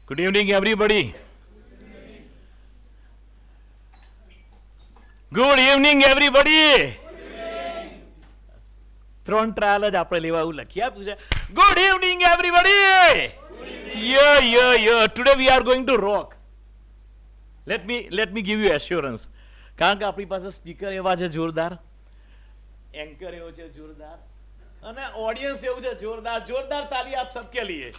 Good evening, everybody. Good evening, everybody. ત્રણ trial જ આપણે લેવા એવું લખી આપ્યું છે. Good evening, everybody. Yeah. Today we are going to rock. Let me give you assurance. કારણ કે આપણી પાસે સ્પીકર એવા છે જોરદાર, એન્કર એવો છે જોરદાર, અને ઓડિયન્સ એવું છે જોરદાર. જોરદાર તાલી આપ સબકે લીએ.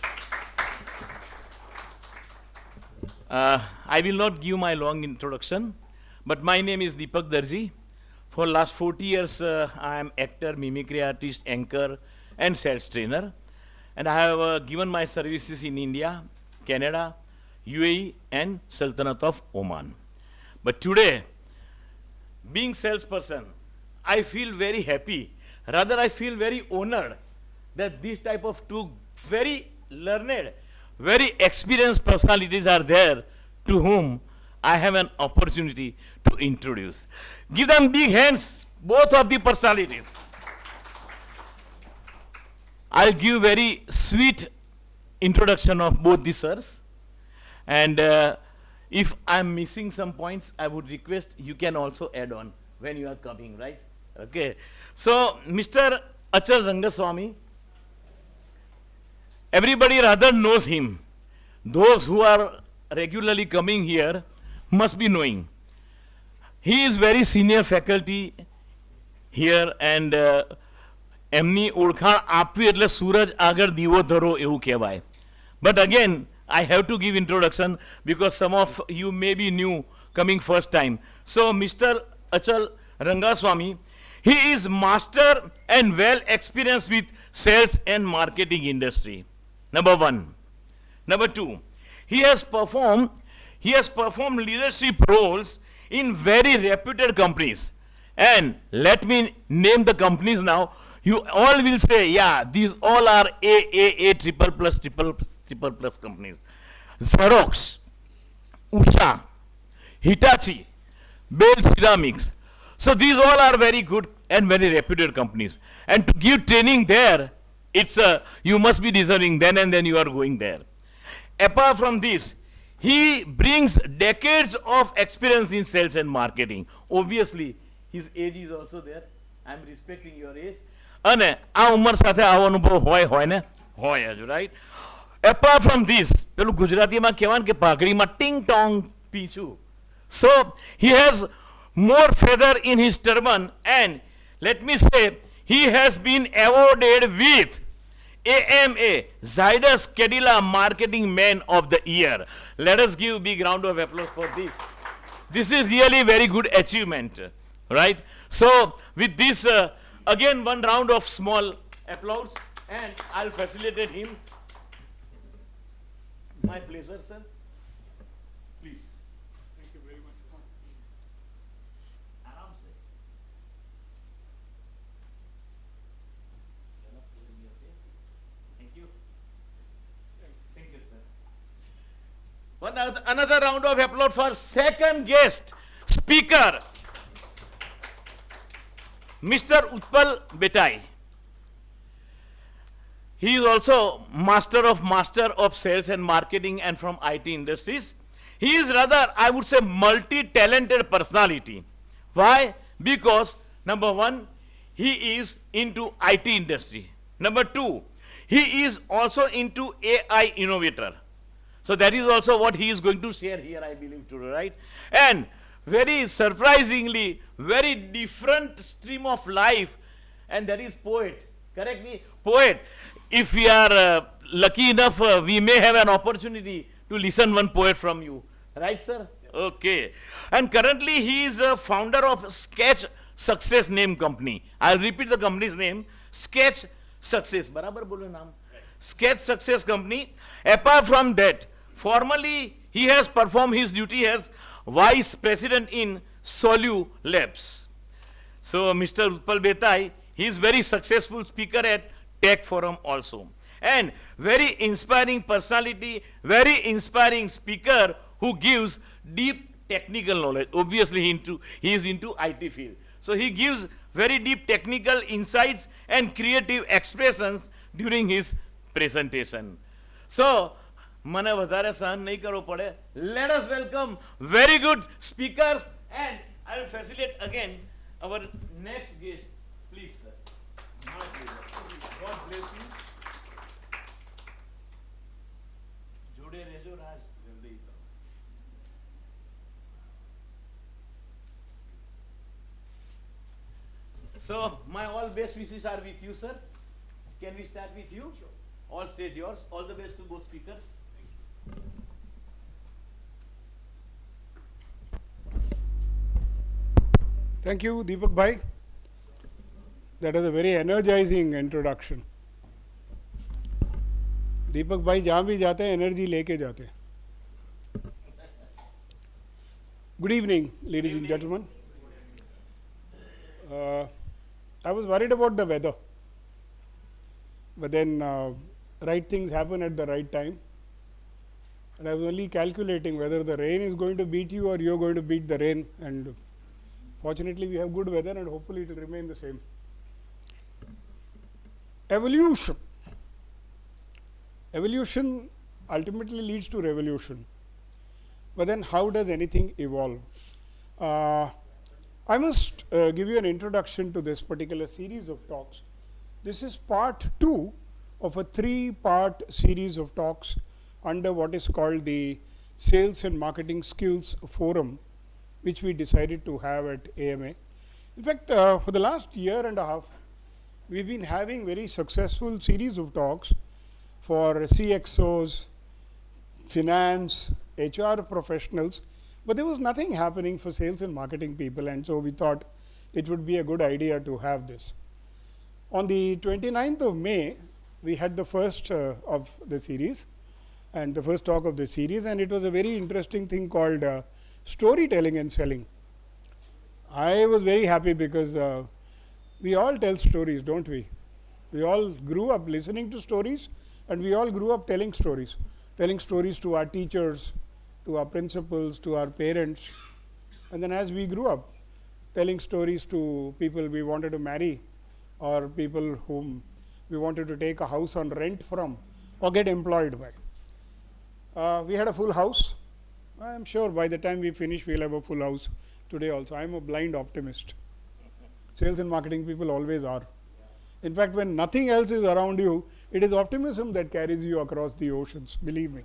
I will not give my long introduction, but my name is Deepak Darji. For last 40 years, I am actor, mimicry artist, anchor, and sales trainer. And I have given my services in India, Canada, UAE, and Sultanate of Oman. But today, being salesperson, I feel very happy. Rather, I feel very honored that this type of two very learned, very experienced personalities are there to whom I have an opportunity to introduce. Give them big hands, both of the personalities. I'll give very sweet introduction of both the sirs. And if I'm missing some points, I would request you can also add on when you are coming, right? Okay. So, Mr. Achal Rangaswamy, everybody rather knows him. Those who are regularly coming here must be knowing. He is very senior faculty here and એમની ઓળખાણ આપવી એટલે સૂરજ આગળ દીવો ધરો એવું કહેવાય. But again, I have to give introduction because some of you may be new coming first time. So Mr. Achal Rangaswamy, he is master and well experienced with sales and marketing industry. Number one. Number two, he has performed leadership roles in very reputed companies. And let me name the companies now. You all will say, yeah, these all are A, triple plus companies. Xerox, Usha, Hitachi, Bell Ceramics. So these all are very good and very reputed companies. And to give training there, it's you must be deserving then and then you are going there. Apart from this, he brings decades of experience in sales and marketing. Obviously, his age is also there. I am respecting your age. અને આ ઉંમર સાથે આવો અનુભવ હોય ને હોય જ, right? Apart from this, પેલું ગુજરાતીમાં કહેવાય કે પાઘડીમાં ટિંગ Tong પીછું. So he has more feather in his turban, and let me say he has been awarded with AMA Zydus Cadilla Marketing Man of the Year. Let us give a big round of applause for this. This is really very good achievement, right? So with this, again one round of small applause, and I'll facilitate him. My pleasure, sir. Please. Thank you very much. Aram se. Thank you. Thanks. Thank you, sir. Another round of applause for second guest speaker, Mr. Utpal Betai. He is also master of sales and marketing and from IT industries. He is rather, I would say, multi-talented personality. Why? Because number one, he is into IT industry. Number two, he is also into AI innovator. So that is also what he is going to share here, I believe, today, right? And very surprisingly, very different stream of life, and that is poet. Correct me? Poet. If we are lucky enough, we may have an opportunity to listen one poet from you. Right, sir? Okay. And currently, he is a founder of Sketch Success Name Company. I'll repeat the company's name. Sketch Success. Barabar bolo naam. Sketch Success Company. Apart from that, formally, he has performed his duty as Vice President in Solu Labs. So, Mr. Utpal Betai, he is very successful speaker at Tech Forum also. And very inspiring personality, very inspiring speaker who gives deep technical knowledge. Obviously, he is into IT field. So, he gives very deep technical insights and creative expressions during his presentation. So, મને વધારે સહન નહીં કરવો પડે. Let us welcome very good speakers and I will facilitate again our next guest. Please, sir. My pleasure. God bless you. જોડે રહેજો રાજ જલ્દી કરો. So my all best wishes are with you, sir. Can we start with you? Sure. All stage yours. All the best to both speakers. Thank you, Deepak Bhai. That was a very energizing introduction. दीपक भाई जहाँ भी जाते हैं energy लेके जाते हैं. Good evening, ladies and gentlemen. I was worried about the weather, but then right things happen at the right time. And I was only calculating whether the rain is going to beat you or you're going to beat the rain. And fortunately, we have good weather, and hopefully, it will remain the same. Evolution. Evolution ultimately leads to revolution. But then, how does anything evolve? I must give you an introduction to this particular series of talks. This is part 2 of a 3-part series of talks under what is called the Sales and Marketing Skills Forum, which we decided to have at AMA. In fact, for the last year and a half, we've been having very successful series of talks for CXOs, finance, HR professionals, but there was nothing happening for sales and marketing people, and so we thought it would be a good idea to have this. On the 29th of May, we had the first of the series, and the first talk of the series, and it was a very interesting thing called storytelling and selling. I was very happy because we all tell stories, don't we? We all grew up listening to stories, and we all grew up telling stories to our teachers, to our principals, to our parents. And then as we grew up, telling stories to people we wanted to marry, or people whom we wanted to take a house on rent from or get employed by. We had a full house. I am sure by the time we finish, we'll have a full house today also. I am a blind optimist. Sales and marketing people always are. In fact, when nothing else is around you, it is optimism that carries you across the oceans, believe me.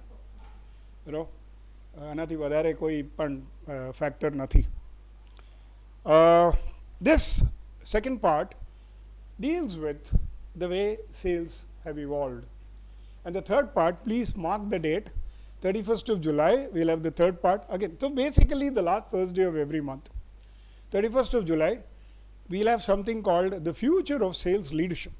You know, આનાથી વધારે કોઈ પણ factor નથી. This second part deals with the way sales have evolved. And the third part, please mark the date, 31st of July, we'll have the third part. Again, so basically the last Thursday of every month. 31st of July, we'll have something called the future of sales leadership.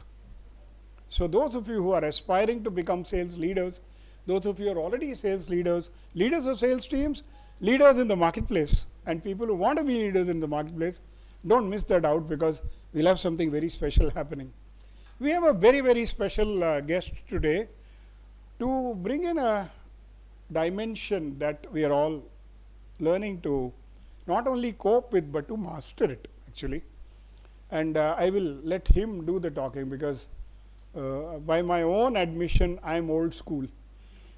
So those of you who are aspiring to become sales leaders, those of you who are already sales leaders, leaders of sales teams, leaders in the marketplace, and people who want to be leaders in the marketplace, don't miss that out because we'll have something very special happening. We have a very, very special guest today to bring in a dimension that we are all learning to not only cope with but to master it actually. And I will let him do the talking because by my own admission I am old school.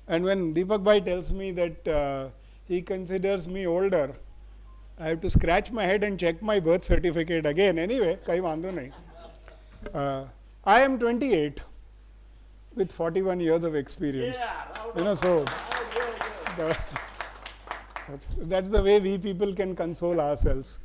And when Deepak Bhai tells me that he considers me older, I have to scratch my head and check my birth certificate again. Anyway, kai vando nahi. I am 28 with 41 years of experience. You know, so that's the way we people can console ourselves.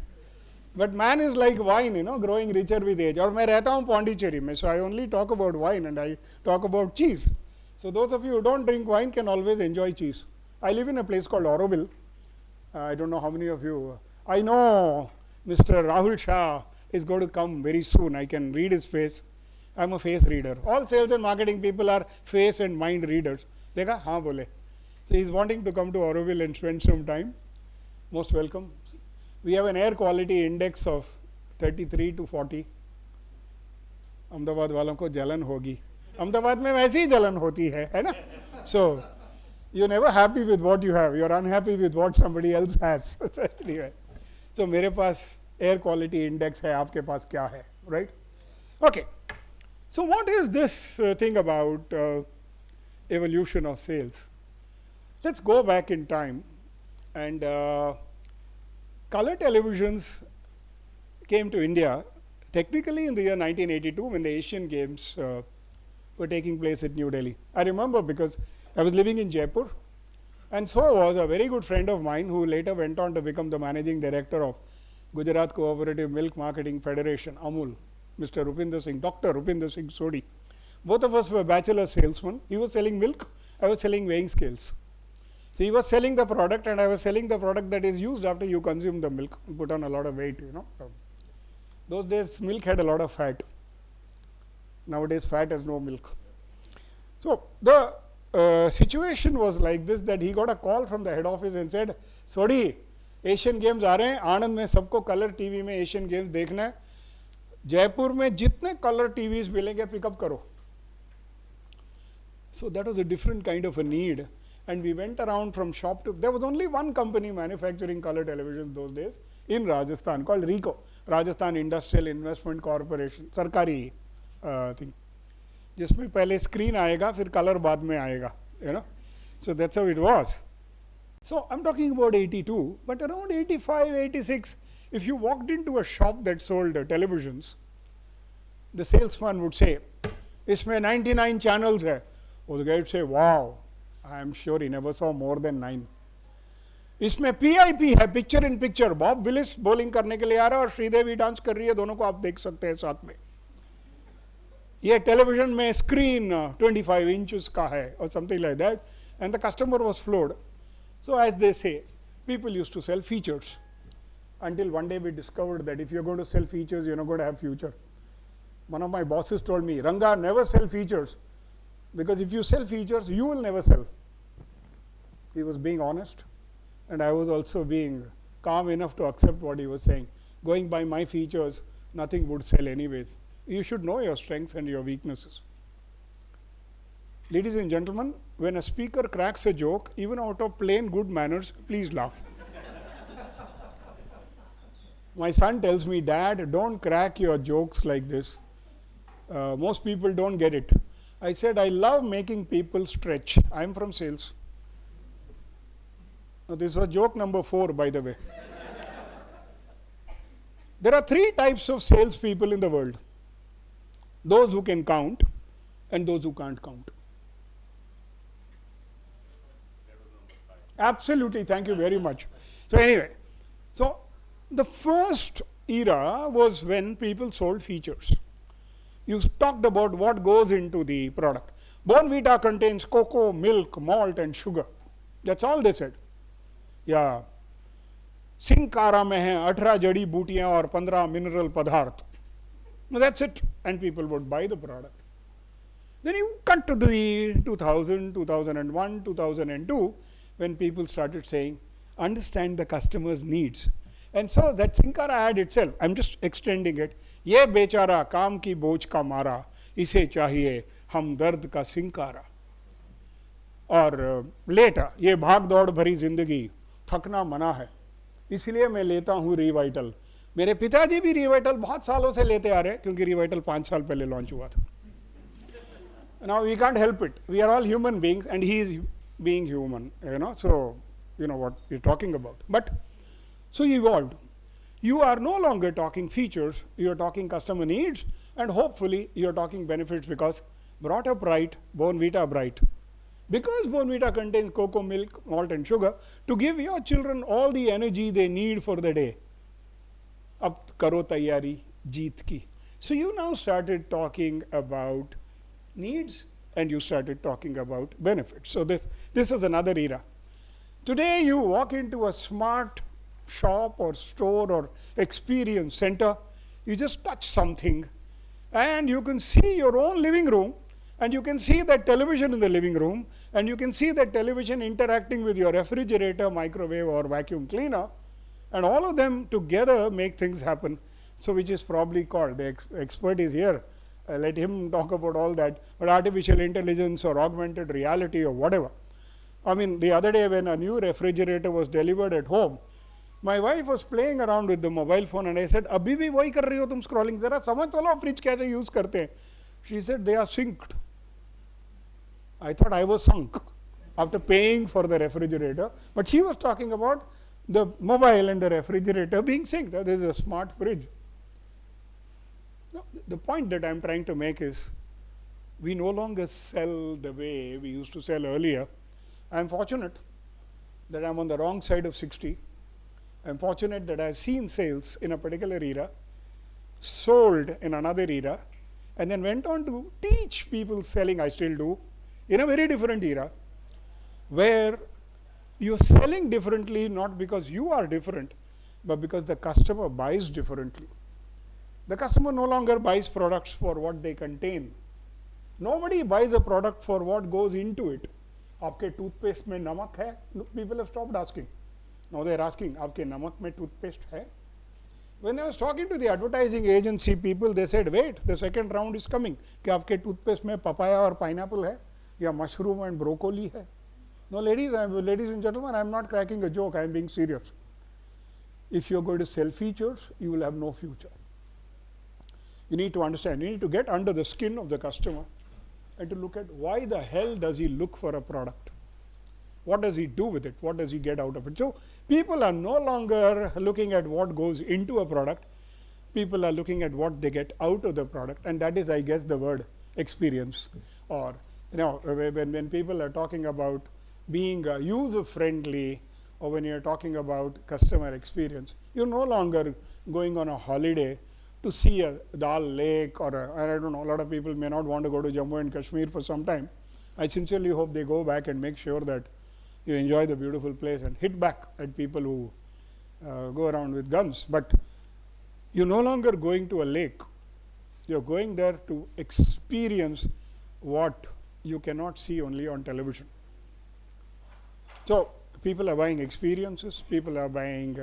But man is like wine, you know, growing richer with age. और मैं रहता हूँ पौंडीचेरी में, so I only talk about wine and I talk about cheese. So those of you who don't drink wine can always enjoy cheese. I live in a place called Auroville. I don't know how many of you. I know Mr. Rahul Shah is going to come very soon. I can read his face. I'm a face reader. All sales and marketing people are face and mind readers. देखा हाँ बोले. So he's wanting to come to Auroville and spend some time. Most welcome. We have an air quality index of 33 to 40. Ahmedabad वालों को जलन होगी. अहमदाबाद में वैसी ही जलन होती है ना? So you're never happy with what you have. You're unhappy with what somebody else has. Anyway, so मेरे पास air quality index है, आपके पास क्या है, right? Okay. So what is this thing about evolution of sales? Let's go back in time. And color televisions came to India technically in the year 1982 when the Asian Games were taking place at New Delhi. I remember because I was living in Jaipur, and so was a very good friend of mine who later went on to become the managing director of Gujarat Cooperative Milk Marketing Federation, Amul, Mr. Rupinder Singh, Dr. Rupinder Singh Sodhi. Both of us were bachelor salesmen. He was selling milk, I was selling weighing scales. So he was selling the product and I was selling the product that is used after you consume the milk, put on a lot of weight, you know. Those days milk had a lot of fat. Nowadays fat has no milk. So the situation was like this, that he got a call from the head office and said, Sodhi, Asian games आ रहे हैं, आनंद में सबको colour TV में Asian games देखना है, जयपुर में जितने कलर टीवीज मिलेंगे पिकअप करो. So that was a different kind of a need, and we went around from shop to, there was only one company manufacturing color televisions those days in Rajasthan called RICO, Rajasthan Industrial Investment Corporation, सरकारी thing, जिसमें पहले screen आएगा फिर colour बाद में आएगा, you know. So that's how it was. So I'm talking about 82, but around 85, 86, if you walked into a shop that sold televisions, the salesman would say, इसमें 99 channels है. Or the guy would say, wow, I'm sure he never saw more than 9. इसमें PIP है, picture in picture, Bob Willis bowling करने के लिए आ रहा है और श्रीदेवी डांस कर रही है, दोनों को आप देख सकते हैं साथ में. ये टेलीविजन में स्क्रीन 25 inches का है or something like that, and the customer was floored. So as they say, people used to sell features until one day we discovered that if you're going to sell features, you're not going to have future. One of my bosses told me, Ranga, never sell features, because if you sell features, you will never sell. He was being honest, and I was also being calm enough to accept what he was saying. Going by my features, nothing would sell anyways. You should know your strengths and your weaknesses. Ladies and gentlemen, when a speaker cracks a joke, even out of plain good manners, please laugh. My son tells me, Dad, don't crack your jokes like this. Most people don't get it. I said, I love making people stretch. I'm from sales. Now, this was joke number 4, by the way. There are 3 types of salespeople in the world. Those who can count and those who can't count. Absolutely, thank you very much. So anyway, so the first era was when people sold features. You talked about what goes into the product. Bonvita contains cocoa, milk, malt and sugar. That's all they said. Yeah. Sinkara mein hai 18 jadi bootiyan aur 15 mineral padarth. No, that's it. And people would buy the product. Then you cut to the 2000, 2001, 2002, when people started saying, understand the customer's needs. And so that Sinkara ad itself, I'm just extending it. ये बेचारा काम की बोझ का मारा, इसे चाहिए हमदर्द का सिंकारा. और लेटा, ये भाग दौड़ भरी जिंदगी, थकना मना है, इसलिए मैं लेता हूँ रिवाइटल. मेरे पिताजी भी रिवाइटल बहुत सालों से लेते आ रहे हैं, क्योंकि रिवाइटल 5 साल पहले लॉन्च हुआ था. Now we can't help it. We are all human beings, and he is being human, you know, so you know what we're talking about. But so you evolved. You are no longer talking features, you're talking customer needs, and hopefully you're talking benefits, because brought up right, Bonvita bright. Because Bonvita contains cocoa, milk, malt and sugar, to give your children all the energy they need for the day. Ab karo tayyari jeet ki. So you now started talking about needs and you started talking about benefits. So this is another era. Today you walk into a smart shop or store or experience center, you just touch something and you can see your own living room, and you can see that television in the living room, and you can see that television interacting with your refrigerator, microwave or vacuum cleaner, and all of them together make things happen. So which is probably called, the expert is here, let him talk about all that, but artificial intelligence or augmented reality or whatever. I mean, the other day when a new refrigerator was delivered at home, my wife was playing around with the mobile phone and I said, अभी भी वही कर रही हो तुम scrolling, जरा समझ तो लो फ्रिज कैसे यूज करते हैं. She said, they are synced. I thought I was sunk. after paying for the refrigerator. But she was talking about the mobile and the refrigerator being synced. There is a smart fridge. Now, the point that I'm trying to make is we no longer sell the way we used to sell earlier. I'm fortunate that I'm on the wrong side of 60. I'm fortunate that I've seen sales in a particular era, sold in another era, and then went on to teach people selling, I still do, in a very different era, where you're selling differently not because you are different, but because the customer buys differently. The customer no longer buys products for what they contain. Nobody buys a product for what goes into it. Aapke toothpaste mein namak hai? People have stopped asking. Now they're asking, aapke namak mein toothpaste hai? When I was talking to the advertising agency people, they said, wait, the second round is coming. Kya aapke toothpaste mein papaya or pineapple hai? Ya mushroom and broccoli hai? No, ladies and gentlemen, I'm not cracking a joke. I'm being serious. If you're going to sell features, you will have no future. You need to understand. You need to get under the skin of the customer and to look at why the hell does he look for a product? What does he do with it? What does he get out of it? So people are no longer looking at what goes into a product. People are looking at what they get out of the product. And that is, I guess, the word experience. Or, when people are talking about being user-friendly, or when you're talking about customer experience, you're no longer going on a holiday to see a Dal Lake or I don't know, a lot of people may not want to go to Jammu and Kashmir for some time. I sincerely hope they go back and make sure that you enjoy the beautiful place and hit back at people who go around with guns. But you're no longer going to a lake. You're going there to experience what you cannot see only on television. So people are buying experiences. People are buying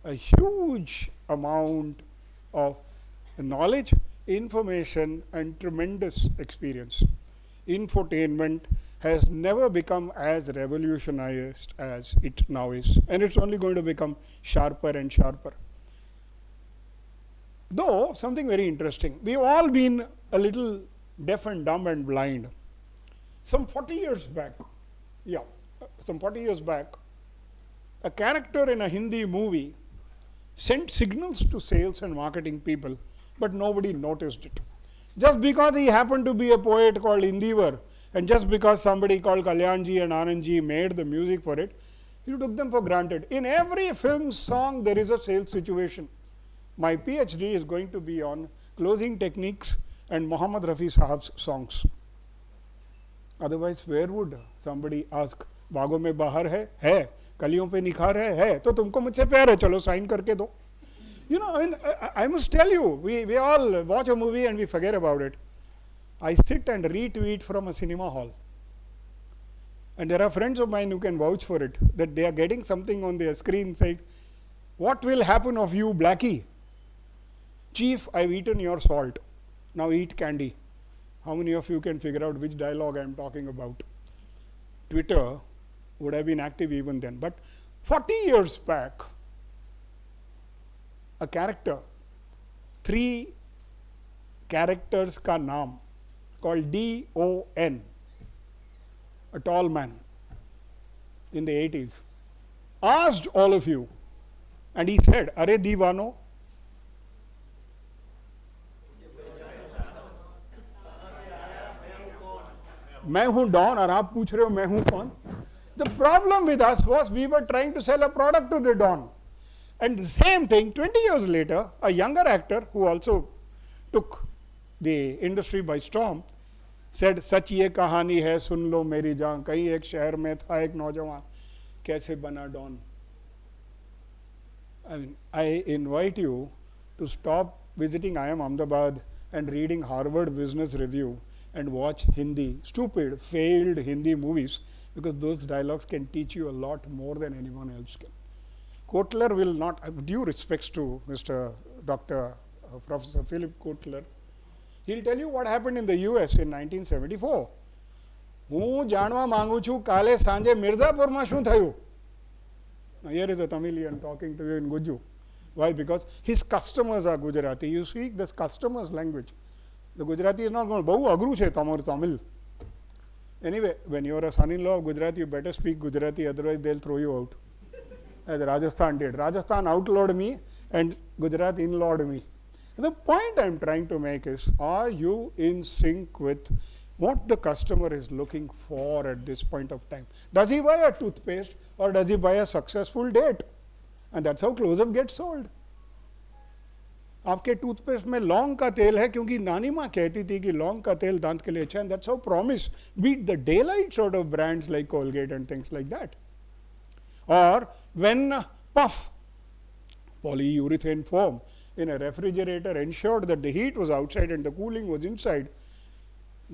a huge amount of knowledge, information, and tremendous experience. Infotainment has never become as revolutionized as it now is, and it's only going to become sharper and sharper. Though something very interesting, we've all been a little deaf and dumb and blind. Some 40 years back, a character in a Hindi movie sent signals to sales and marketing people, but nobody noticed it. Just because he happened to be a poet called Indivar, and just because somebody called Kalyanji and Anandji made the music for it, you took them for granted. In every film song, there is a sales situation. My PhD is going to be on closing techniques and Muhammad Rafi Sahab's songs. Otherwise, where would somebody ask, बागों में बाहर है, कलियों पे निखार है, तो तुमको मुझसे प्यार है, चलो साइन करके दो. You know, I must tell you, we all watch a movie and we forget about it. I sit and retweet from a cinema hall. And there are friends of mine who can vouch for it, that they are getting something on their screen saying, what will happen of you, Blackie? Chief, I've eaten your salt. Now eat candy. How many of you can figure out which dialogue I'm talking about? Twitter would have been active even then. But 40 years back, a character, 3 characters ka naam, called D-O-N, a tall man in the 80s, asked all of you, and he said, Are Divano? मैं हूं Don और आप पूछ रहे हो मैं हूं कौन? The problem with us was we were trying to sell a product to the Don. And the same thing, 20 years later, a younger actor who also took the industry by storm said, सच ये कहानी है सुन लो मेरी जान, कहीं एक शहर में था एक नौजवान, कैसे बना Don. I mean, I invite you to stop visiting IIM Ahmedabad and reading Harvard Business Review and watch Hindi, stupid, failed Hindi movies, because those dialogues can teach you a lot more than anyone else can. Kotler will not, due respects to Mr. Dr. Professor Philip Kotler, he'll tell you what happened in the US in 1974. હું જાણવા માંગુ છું કાલે સાંજે મિર્ઝાપુરમાં શું થયું? Now here is a Tamilian talking to you in Guju. Why? Because his customers are Gujarati. You speak this customer's language. The Gujarati is not going, બહુ અઘરું છે તમારું Tamil. Anyway, when you are a son-in-law of Gujarat, you better speak Gujarati, otherwise they'll throw you out. As Rajasthan did. Rajasthan outlawed me and Gujarat inlawed me. The point I'm trying to make is, are you in sync with what the customer is looking for at this point of time? Does he buy a toothpaste or does he buy a successful date? And that's how close-up gets sold. आपके toothpaste में लौंग का तेल है क्योंकि नानी माँ कहती थी कि लौंग का तेल दांत के लिए अच्छा है. That's how promise beat the daylight sort of brands like Colgate and things like that. Or when puff, polyurethane foam in a refrigerator ensured that the heat was outside and the cooling was inside,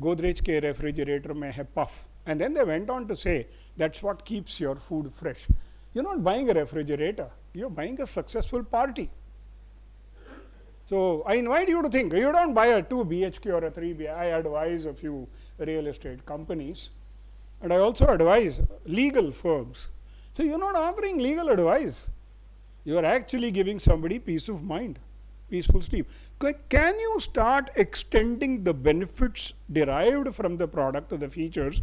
Godrej ke refrigerator mein hai puff. And then they went on to say that's what keeps your food fresh. You're not buying a refrigerator, you're buying a successful party. So I invite you to think, you don't buy a 2 BHK or a 3 BHK. I advise a few real estate companies and I also advise legal firms. So you're not offering legal advice. You are actually giving somebody peace of mind, peaceful sleep. Can you start extending the benefits derived from the product or the features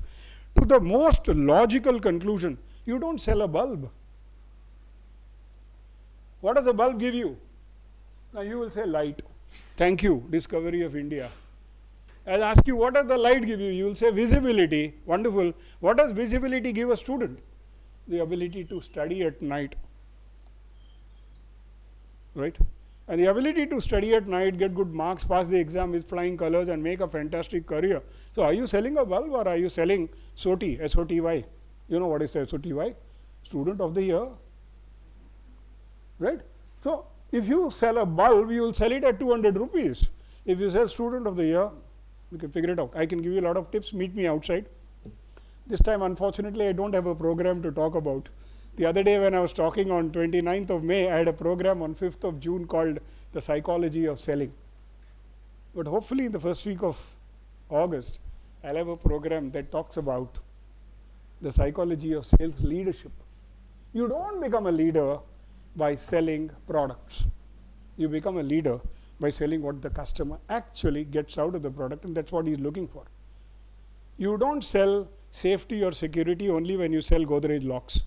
to the most logical conclusion? You don't sell a bulb. What does a bulb give you? Now you will say light. Thank you, Discovery of India. I'll ask you, what does the light give you? You will say visibility. Wonderful. What does visibility give a student? The ability to study at night. Right? And the ability to study at night, get good marks, pass the exam with flying colors and make a fantastic career. So are you selling a bulb or are you selling SOTY, S-O-T-Y? You know what is S-O-T-Y? Student of the year. Right? So if you sell a bulb, you will sell it at 200 rupees. If you sell student of the year, you can figure it out. I can give you a lot of tips. Meet me outside. This time, unfortunately, I don't have a program to talk about. The other day when I was talking on 29th of May, I had a program on 5th of June called The Psychology of Selling. But hopefully in the first week of August, I'll have a program that talks about the psychology of sales leadership. You don't become a leader by selling products. You become a leader by selling what the customer actually gets out of the product, and that's what he's looking for. You don't sell safety or security only when you sell Godrej locks.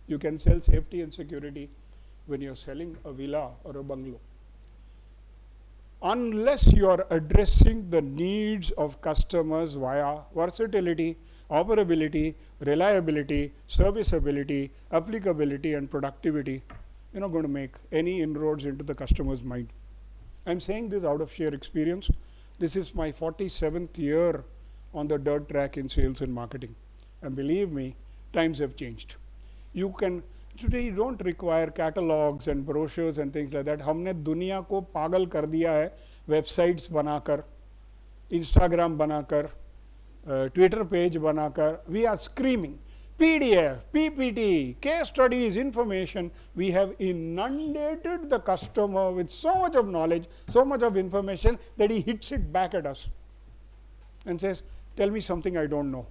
You can sell safety and security when you're selling a villa or a bungalow. Unless you're addressing the needs of customers via versatility, operability, reliability, serviceability, applicability, and productivity, you're not going to make any inroads into the customer's mind. I'm saying this out of sheer experience. This is my 47th year on the dirt track in sales and marketing. And believe me, times have changed. Today you don't require catalogs and brochures and things like that. हमने दुनिया को पागल कर दिया है websites बनाकर, Instagram बनाकर, Twitter page बनाकर. We are screaming. PDF, PPT, case studies, information. We have inundated the customer with so much of knowledge, so much of information that he hits it back at us and says, tell me something I don't know.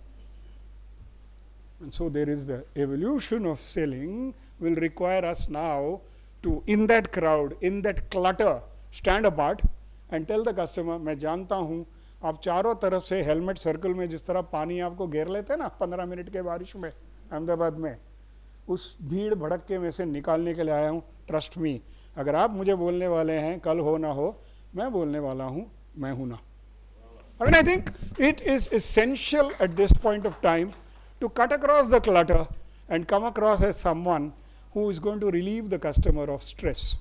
And so there is the evolution of selling will require us now to, in that crowd, in that clutter, stand apart and tell the customer, मैं जानता हूँ आप चारों तरफ से helmet circle में जिस तरह पानी आपको घेर लेते हैं ना 15 मिनट के बारिश में अहमदाबाद में, उस भीड़ भड़के में से निकालने के लिए आया हूँ. ट्रस्ट मी, अगर आप मुझे बोलने वाले हैं कल हो ना हो, मैं बोलने वाला हूँ, मैं हूँ ना. And I think it is essential at this point of time to cut across the clutter and come across as someone who is going to relieve the customer of stress.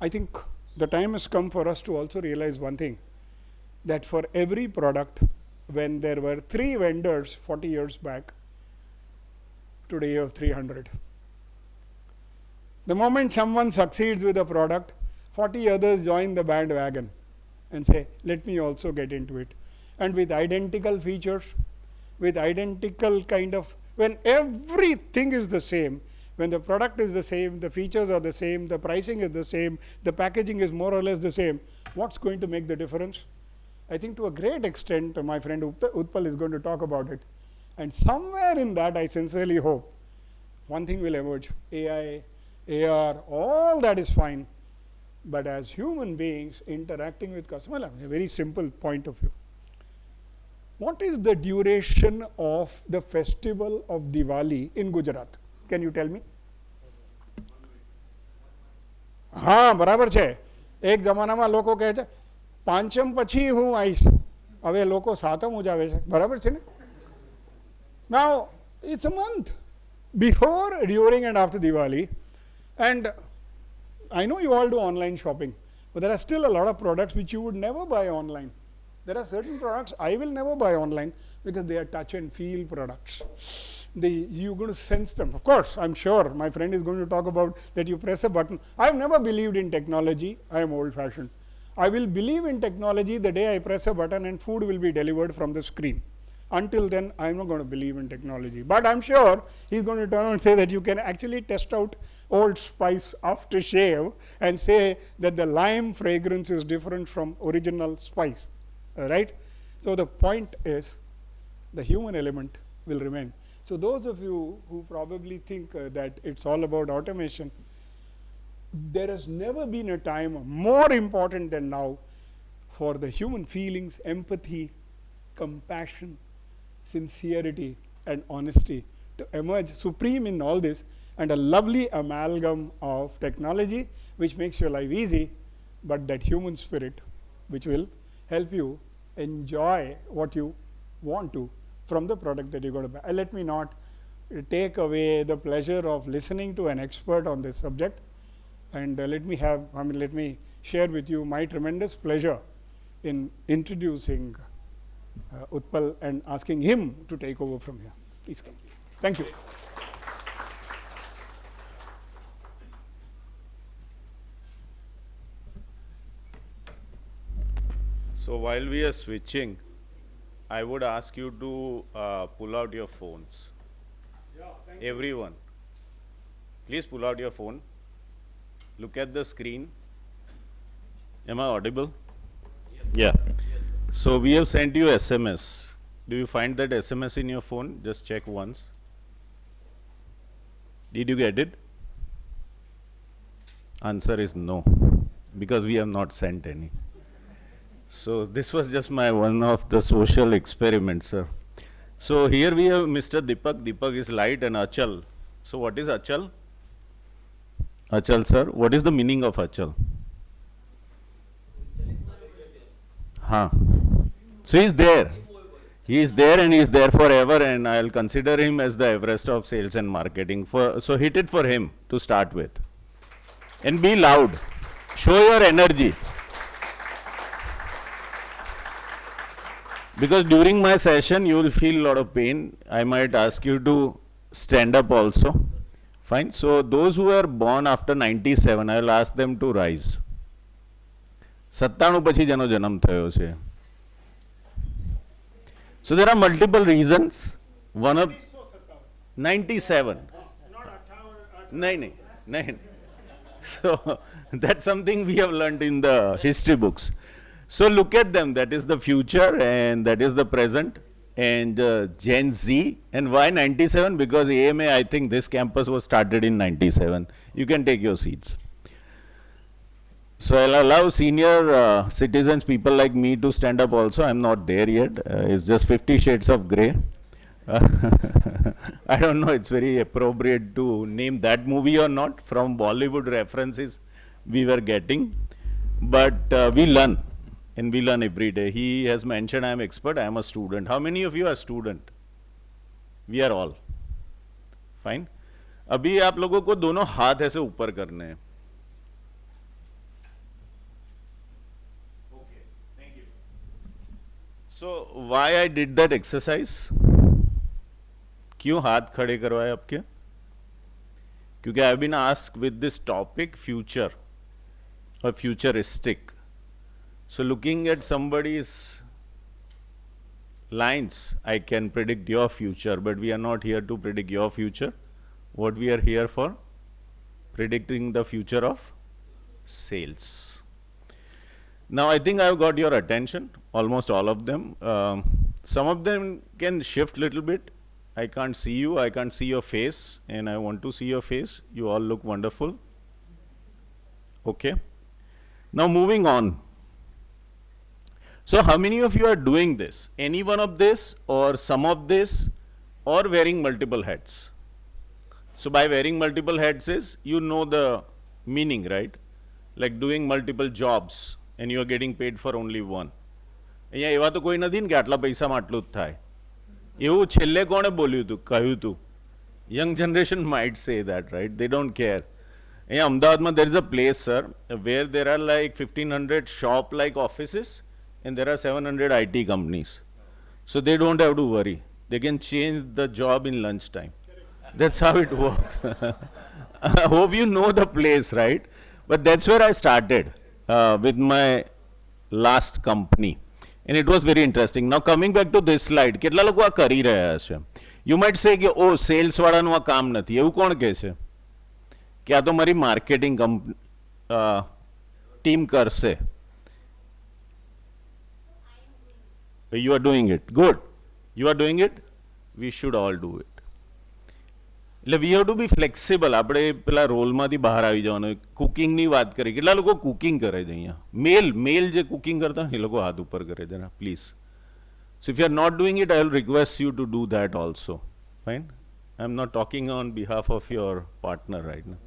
I think the time has come for us to also realize one thing, that for every product, when there were 3 vendors 40 years back, today you have 300. The moment someone succeeds with a product, 40 others join the bandwagon and say, let me also get into it. And with identical features, with identical kind of, when everything is the same, when the product is the same, the features are the same, the pricing is the same, the packaging is more or less the same, what's going to make the difference? I think to a great extent, my friend Utpal is going to talk about it. And somewhere in that, I sincerely hope, one thing will emerge. AI, AR, all that is fine. But as human beings interacting with customers, a very simple point of view. What is the duration of the festival of Diwali in Gujarat? Can you tell me? હા બરાબર છે. એક જમાનામાં લોકો કહે છે પાંચમ પછી હું આવીશ, હવે લોકો સાતમ ઉજાવે છે, બરાબર છે ને? Now it's a month before, during and after Diwali, and I know you all do online shopping, but there are still a lot of products which you would never buy online. There are certain products I will never buy online because they are touch and feel products. You're going to sense them. Of course, I'm sure my friend is going to talk about that you press a button. I've never believed in technology. I am old fashioned. I will believe in technology the day I press a button and food will be delivered from the screen. Until then, I'm not going to believe in technology. But I'm sure he's going to turn and say that you can actually test out Old Spice aftershave and say that the lime fragrance is different from original spice. Right? So the point is, the human element will remain. So those of you who probably think that it's all about automation, there has never been a time more important than now for the human feelings, empathy, compassion, sincerity, and honesty to emerge supreme in all this, and a lovely amalgam of technology which makes your life easy, but that human spirit which will help you enjoy what you want to from the product that you're going to buy. Let me not take away the pleasure of listening to an expert on this subject, and let me share with you my tremendous pleasure in introducing Utpal and asking him to take over from here. Please come. Thank you. So while we are switching, I would ask you to pull out your phones. Yeah, thank Everyone, please pull out your phone. Look at the screen. Am I audible? Yes. Yeah. Yes. So we have sent you SMS. Do you find that SMS in your phone? Just check once. Did you get it? Answer is no, because we have not sent any. So this was just my one of the social experiments, sir. So here we have Mr. Deepak. Deepak is light, and Achal. So what is Achal? Achal, sir, what is the meaning of Achal? Huh. So he is there. He is there and he is there forever, and I'll consider him as the Everest of sales and marketing. So hit it for him to start with. And be loud. Show your energy. Because during my session, you will feel a lot of pain. I might ask you to stand up also. Fine. So those who are born after 97, I will ask them to rise. 97 પછી જેનો જન્મ થયો છે. So there are multiple reasons. One of 97. No. So that's something we have learned in the history books. So look at them. That is the future and that is the present. And Gen Z. And why 97? Because AMA, I think this campus was started in 97. You can take your seats. So I'll allow senior citizens, people like me, to stand up also. I'm not there yet. It's just 50 Shades of Grey. I don't know, it's very appropriate to name that movie or not. From Bollywood references we were getting. But we learn. And we learn every day. He has mentioned I am expert, I am a student. How many of you are student? We are all. Fine. अभी आप लोगों को दोनों हाथ ऐसे ऊपर करने हैं. Okay, thank you. So why I did that exercise? क्यों हाथ खड़े करवाए आपके? क्योंकि I have been asked with this topic, future or futuristic. So looking at somebody's lines, I can predict your future, but we are not here to predict your future. What we are here for? Predicting the future of sales. Now I think I've got your attention, almost all of them. Some of them can shift little bit. I can't see you, I can't see your face, and I want to see your face. You all look wonderful. Okay. Now moving on. So how many of you are doing this? Any one of this or some of this or wearing multiple hats? So by wearing multiple hats is, you know the meaning, right? Like doing multiple jobs and you are getting paid for only one. અહીંયા એવા તો કોઈ નથી ને કે આટલા પૈસામાં આટલું જ થાય. એવું છેલ્લે કોણે બોલ્યું હતું, કહ્યું હતું? Young generation might say that, right? They don't care. અહીંયા અમદાવાદમાં there is a place, sir, where there are like 1500 shop-like offices and there are 700 IT companies. So they don't have to worry. They can change the job in lunchtime. That's how it works. I hope you know the place, right? But that's where I started with my last company. And it was very interesting. Now coming back to this slide, કેટલા લોકો આ કરી રહ્યા છે? You might say કે ઓ cells વાળાનું આ કામ નથી. એવું કોણ કહે છે? કે આ તો મારી માર્કેટિંગ ટીમ કરશે. You are doing it. Good. You are doing it. We should all do it. એટલે we have to be flexible. આપણે પેલા રોલમાંથી બહાર આવી જવાનું. કુકિંગની વાત કરી. કેટલા લોકો કુકિંગ કરે છે અહીંયા? મેલ જે કુકિંગ કરતા એ લોકો હાથ ઉપર કરે જરા please. So if you are not doing it, I will request you to do that also. Fine? I am not talking on behalf of your partner right now.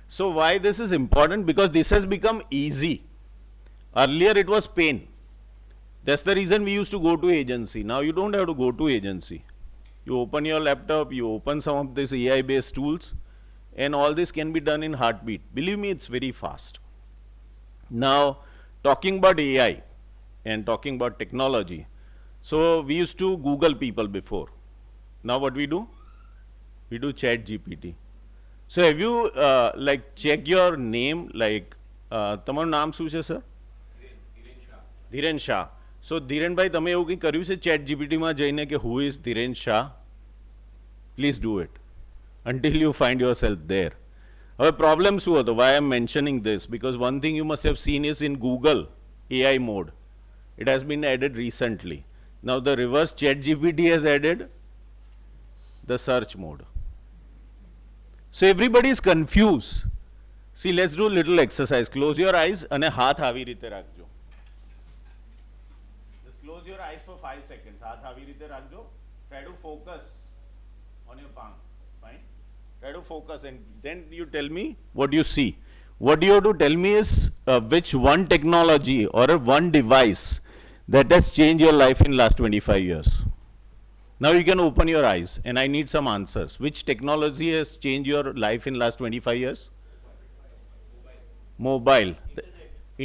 So why this is important? Because this has become easy. Earlier it was pain. That's the reason we used to go to agency. Now you don't have to go to agency. You open your laptop, you open some of these AI based tools, and all this can be done in heartbeat. Believe me, it's very fast. Now, talking about AI and talking about technology. So we used to Google people before. Now what we do? We do chat GPT. So have you like check your name, like તમારું નામ શું છે sir? Dhiren Shah. So Dhiren ભાઈ તમે એવું કંઈ કર્યું છે ચેટ જીપીટીમાં જઈને કે who is Dhiren Shah? Please do it until you find yourself there. હવે problem શું હતો? Why I am mentioning this? Because one thing you must have seen is in Google AI mode. It has been added recently. Now the reverse chat GPT has added the search mode. So everybody is confused. See, let's do a little exercise. Close your eyes and હાથ આવી રીતે રાખજો. Just close your eyes for 5 seconds. હાથ આવી રીતે રાખજો. Try to focus on your palm. Fine? Try to focus and then you tell me what you see. What you have to tell me is which one technology or one device that has changed your life in last 25 years. Now you can open your eyes and I need some answers. Which technology has changed your life in last 25 years? Mobile.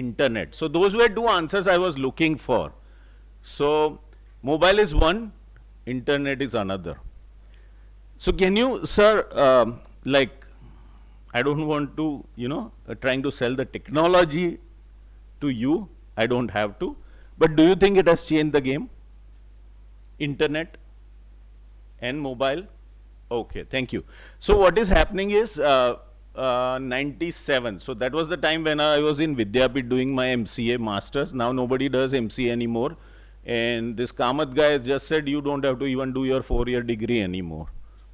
Internet. So those were two answers I was looking for. So mobile is one, internet is another. So can you, sir, like, I don't want to, you know, trying to sell the technology to you. I don't have to. But do you think it has changed the game? Internet and mobile? Okay, thank you. So what is happening is 97. So that was the time when I was in Vidyapit doing my MCA masters. Now nobody does MCA anymore. And this Kamath guy has just said you don't have to even do your 4-year degree anymore.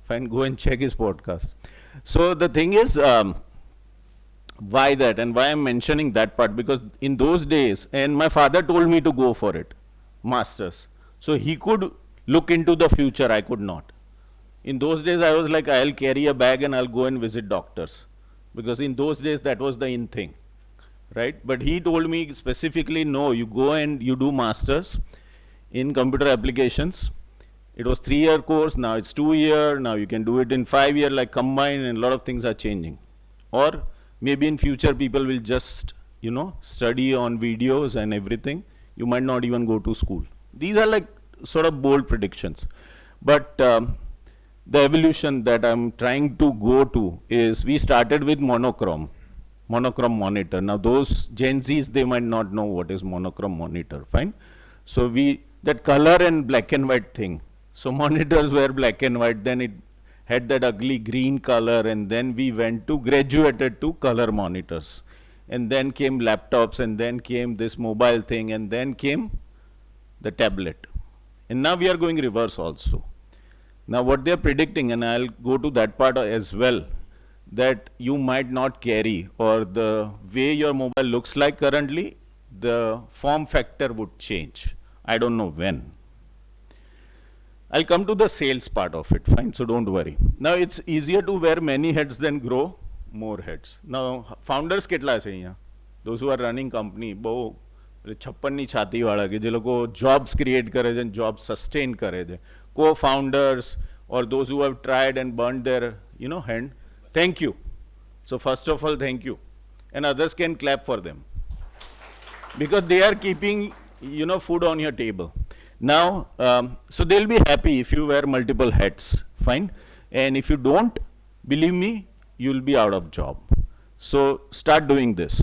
Fine, go and check his podcast. So the thing is, why that and why I'm mentioning that part? Because in those days, and my father told me to go for it, masters. So he could look into the future, I could not. In those days, I was like, I'll carry a bag and I'll go and visit doctors. Because in those days, that was the in thing, right? But he told me specifically, no, you go and you do masters in computer applications. It was 3-year course, now it's 2-year, now you can do it in 5-year, like combined, and a lot of things are changing. Or maybe in future people will just, you know, study on videos and everything. You might not even go to school. These are like sort of bold predictions. But the evolution that I'm trying to go to is we started with monochrome monitor. Now those Gen Zs, they might not know what is monochrome monitor, fine? So that color and black and white thing. So monitors were black and white, then it had that ugly green color, and then we graduated to color monitors. And then came laptops, and then came this mobile thing, and then came the tablet. And now we are going reverse also. Now what they are predicting, and I'll go to that part as well, that you might not carry, or the way your mobile looks like currently, the form factor would change. I don't know when. I'll come to the sales part of it, fine, so don't worry. Now it's easier to wear many hats than grow more heads. Now founders કેટલા છે અહીંયા? Those who are running company, બહુ છપ્પનની છાતીવાળા કે જે લોકો jobs create કરે છે and jobs sustain કરે છે. Co-founders or those who have tried and burned their, hand. Thank you. So first of all, thank you. And others can clap for them. Because they are keeping, food on your table. Now, so they'll be happy if you wear multiple hats, fine. And if you don't, believe me, you'll be out of job. So start doing this.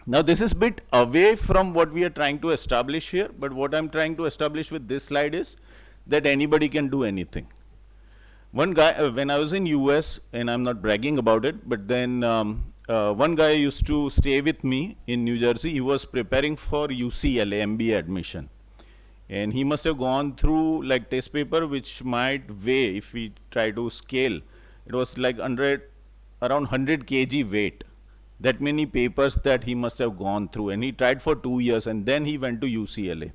Now this is a bit away from what we are trying to establish here, but what I'm trying to establish with this slide is that anybody can do anything. One guy, when I was in US, and I'm not bragging about it, but then one guy used to stay with me in New Jersey. He was preparing for UCLA MBA admission. And he must have gone through like test paper, which might weigh, if we try to scale, it was like around 100 kg weight. That many papers that he must have gone through. And he tried for 2 years and then he went to UCLA.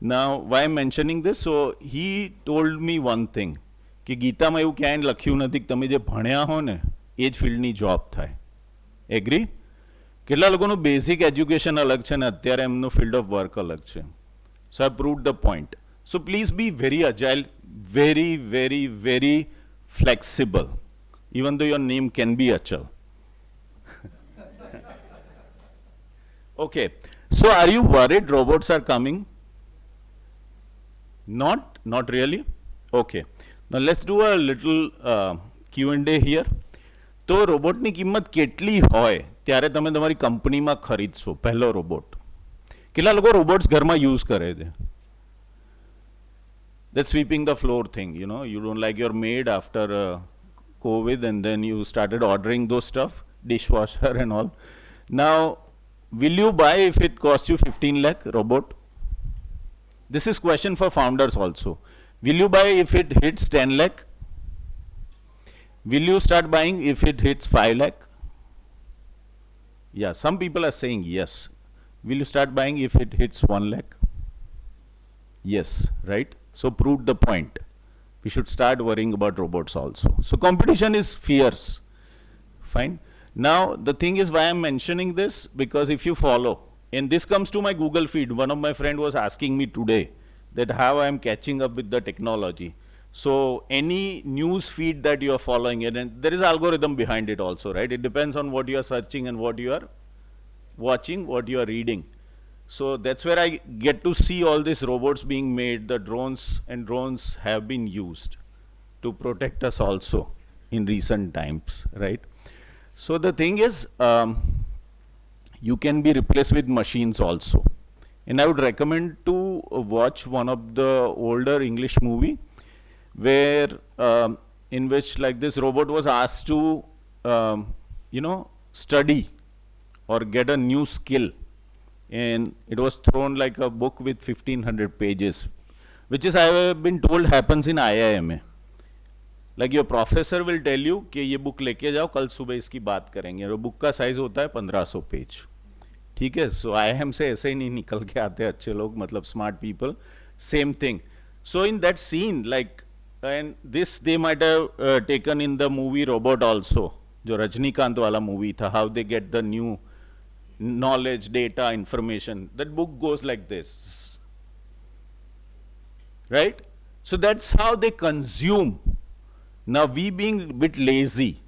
Now, why I'm mentioning this? So he told me one thing, કે ગીતામાં એવું ક્યાંય લખ્યું નથી કે તમે જે ભણ્યા હો ને એ જ ફિલ્ડની જોબ થાય. એગ્રી? કેટલા લોકોનું બેઝિક એજ્યુકેશન અલગ છે ને અત્યારે એમનું ફિલ્ડ ઓફ વર્ક અલગ છે. So I proved the point. So please be very agile, very, very, very flexible, even though your name can be Achal. Okay, so are you worried robots are coming? Not really? Okay, now let's do a little Q&A here. તો રોબોટની કિંમત કેટલી હોય ત્યારે તમે તમારી કંપનીમાં ખરીદશો પહેલો robot? કેટલા લોકો રોબોટ્સ ઘરમાં યુઝ કરે છે? That sweeping the floor thing, you don't like your maid after COVID and then you started ordering those stuff, dishwasher and all. Now, will you buy if it costs you 15 lakh robot? This is question for founders also. Will you buy if it hits 10 lakh? Will you start buying if it hits 5 lakh? Yeah, some people are saying yes. Will you start buying if it hits 1 lakh? Yes, right? So proved the point. We should start worrying about robots also. So competition is fierce. Fine. Now the thing is why I'm mentioning this, because if you follow, and this comes to my Google feed, one of my friend was asking me today that how I'm catching up with the technology. So any news feed that you are following it, and there is algorithm behind it also, right? It depends on what you are searching and what you are watching, what you are reading. So that's where I get to see all these robots being made. The drones have been used to protect us also in recent times, right? So the thing is, you can be replaced with machines also. And I would recommend to watch one of the older English movie where in which like this robot was asked to study or get a new skill, and it was thrown like a book with 1500 pages, which is I have been told happens in IIMA. Like your professor will tell you कि ये book लेके जाओ कल सुबह इसकी बात करेंगे, और बुक का साइज होता है 1500 पेज. ठीक है? सो IIM से ऐसे ही नहीं निकल के आते अच्छे लोग, मतलब smart people. Same thing. So in that scene like, and this they might have taken in the movie Robot also, जो रजनीकांत वाला मूवी था, how they get the new knowledge, data, information. That book goes like this, right? So that's how they consume. Now we being a bit lazy,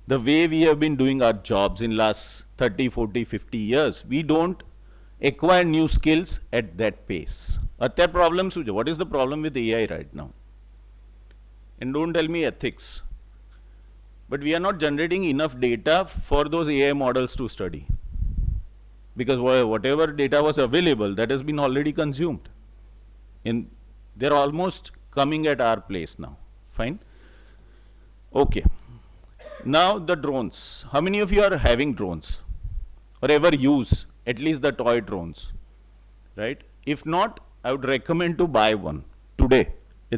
the way we have been doing our jobs in last 30, 40, 50 years, we don't acquire new skills at that pace. અત્યારે problem શું છે? What is the problem with AI right now? And don't tell me ethics. But we are not generating enough data for those AI models to study. Because whatever data was available, that has been already consumed. And they're almost coming at our place now. Fine? Okay. Now the drones. How many of you are having drones? Or ever use at least the toy drones? Right? If not, I would recommend to buy one today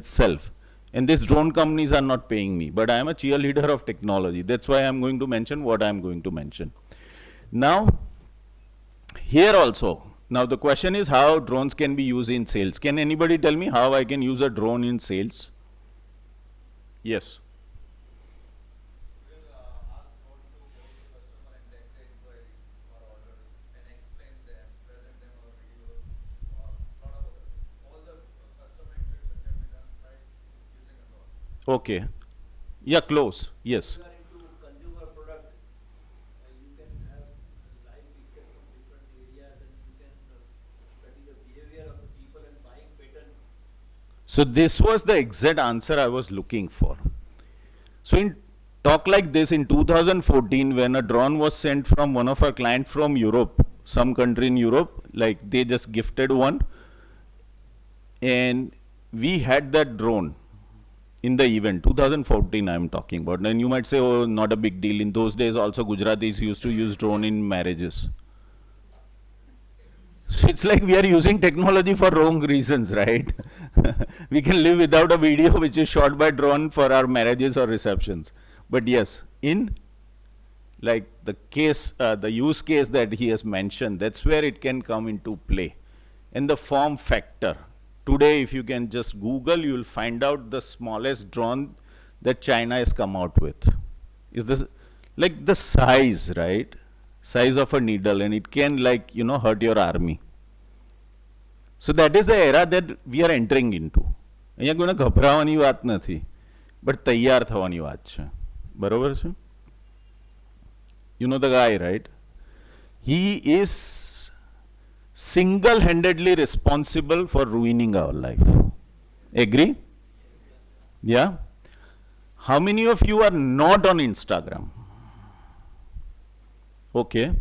itself. And these drone companies are not paying me, but I am a cheerleader of technology. That's why I'm going to mention what I'm going to mention. Now, Here also, now the question is how drones can be used in sales. Can anybody tell me how I can use a drone in sales? Yes. Okay. Yeah, close. Yes. You are into consumer product, you can have live picture from different areas and you can study the behavior of the people and buying patterns. So this was the exact answer I was looking for. So in talk like this in 2014, when a drone was sent from one of our clients from Europe, some country in Europe, like they just gifted one, and we had that drone in the event, 2014 I'm talking about. And you might say, oh, not a big deal. In those days also Gujaratis used to use drone in marriages. So it's like we are using technology for wrong reasons, right? We can live without a video which is shot by drone for our marriages or receptions. But yes, in like the case, the use case that he has mentioned, that's where it can come into play. And the form factor. Today, if you can just Google, you will find out the smallest drone that China has come out with. Is this like the size, right? Size of a needle, and it can, like, you know, hurt your army. So that is the era that we are entering into. અહીંયા કોઈને ગભરાવાની વાત નથી, but તૈયાર થવાની વાત છે. બરોબર છે? You know the guy, right? He is single-handedly responsible for ruining our life. Agree? Yeah? How many of you are not on Instagram? Okay.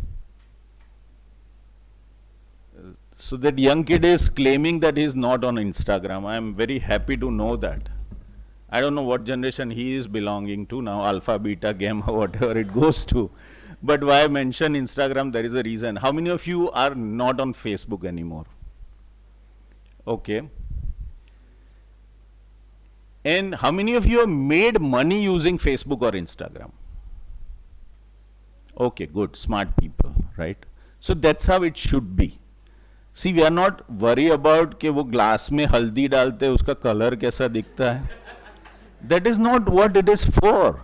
So that young kid is claiming that he is not on Instagram. I am very happy to know that. I don't know what generation he is belonging to now, alpha, beta, gamma, whatever it goes to. But why I mention Instagram, there is a reason. How many of you are not on Facebook anymore? Okay. And how many of you have made money using Facebook or Instagram? Okay, good, smart people, right? So that's how it should be. See, we are not worried about कि वो glass में हल्दी डालते उसका color कैसा दिखता है. That is not what it is for.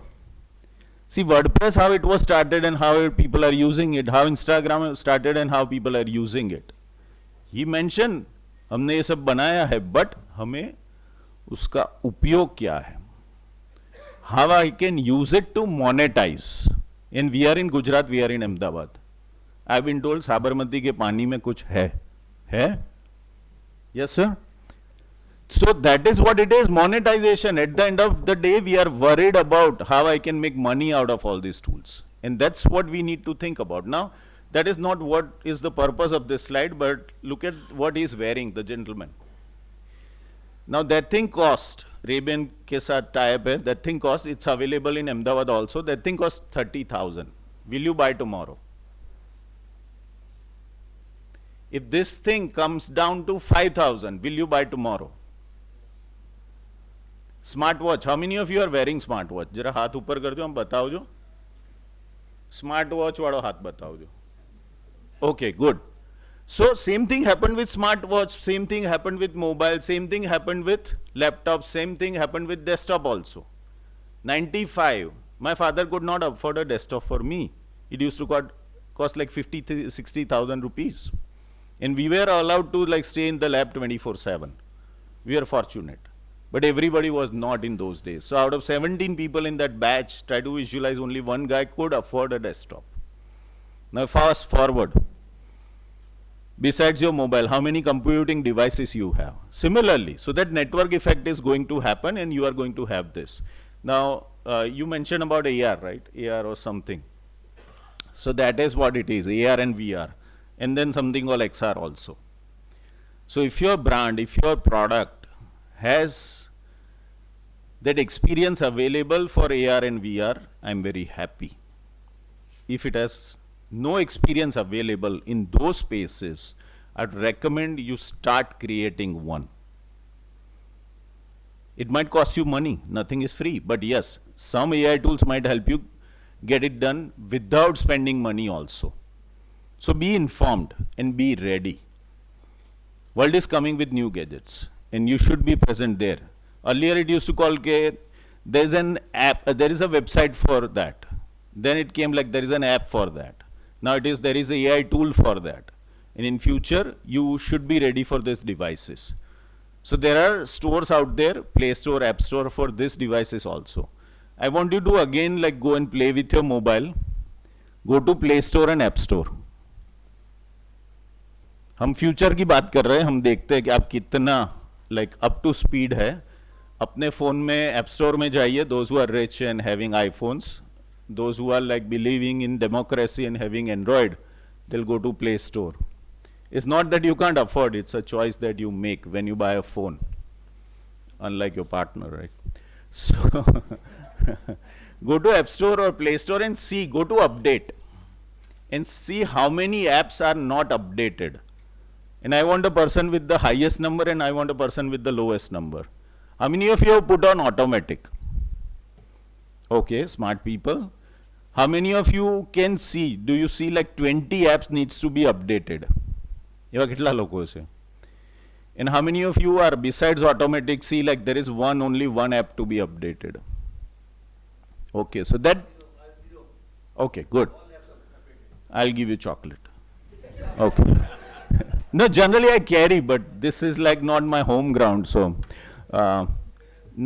See, WordPress, how it was started and how people are using it, how Instagram started and how people are using it. He mentioned, हमने ये सब बनाया है, but हमें उसका उपयोग क्या है? How I can use it to monetize. And we are in Gujarat, we are in Ahmedabad. I've been told Sabarmati के पानी में कुछ है. Yes, sir? So that is what it is, monetization. At the end of the day, we are worried about how I can make money out of all these tools. And that's what we need to think about. Now, that is not what is the purpose of this slide, but look at what he's wearing, the gentleman. Now that thing cost, Ray-Ban के साथ tie-up है, that thing cost, it's available in Ahmedabad also, that thing costs 30,000. Will you buy tomorrow? If this thing comes down to 5,000, will you buy tomorrow? Smartwatch, how many of you are wearing smartwatch? जरा हाथ ऊपर कर दो, हम बताओ जो. Smartwatch वालों हाथ बताओ जो. Okay, good. So same thing happened with smartwatch, same thing happened with mobile, same thing happened with laptop, same thing happened with desktop also. 95, my father could not afford a desktop for me. It used to cost like 50, 60,000 rupees. And we were allowed to like stay in the lab 24/7. We were fortunate. But everybody was not in those days. So out of 17 people in that batch, try to visualize only one guy could afford a desktop. Now fast forward. Besides your mobile, how many computing devices you have? Similarly, so that network effect is going to happen and you are going to have this. Now, you mentioned about AR, right? AR or something. So that is what it is, AR and VR. And then something called XR also. So if your brand, if your product has that experience available for AR and VR, I'm very happy. If it has no experience available in those spaces, I'd recommend you start creating one. It might cost you money, nothing is free, but yes, some AI tools might help you get it done without spending money also. So be informed and be ready. World is coming with new gadgets and you should be present there. Earlier it used to call ke there's an app, there is a website for that. Then it came like there is an app for that. Now it is there is a AI tool for that. And in future you should be ready for these devices. So there are stores out there, Play Store, App Store for these devices also. I want you to again like go and play with your mobile. Go to Play Store and App Store. हम future की बात कर रहे हैं, हम देखते हैं कि आप कितना लाइक अप टू स्पीड है. अपने फ़ोन में ऐप स्टोर में जाइए. Those who are rich and having iPhones, those who are like believing in democracy and having Android, they will go to Play Store. It's not that you can't afford, it's a choice that you make when you buy a phone, unlike your partner, right? So go to App Store or Play Store and see, go to update and see how many apps are not updated. And I want a person with the highest number and I want a person with the lowest number. How many of you have put on automatic? Okay, smart people. How many of you can see, do you see like 20 apps needs to be updated? એવા કેટલા લોકો છે? And how many of you are besides automatic see like there is only one app to be updated? Okay, so that, okay, good. I'll give you chocolate. Okay. No, generally I carry, but this is like not my home ground. So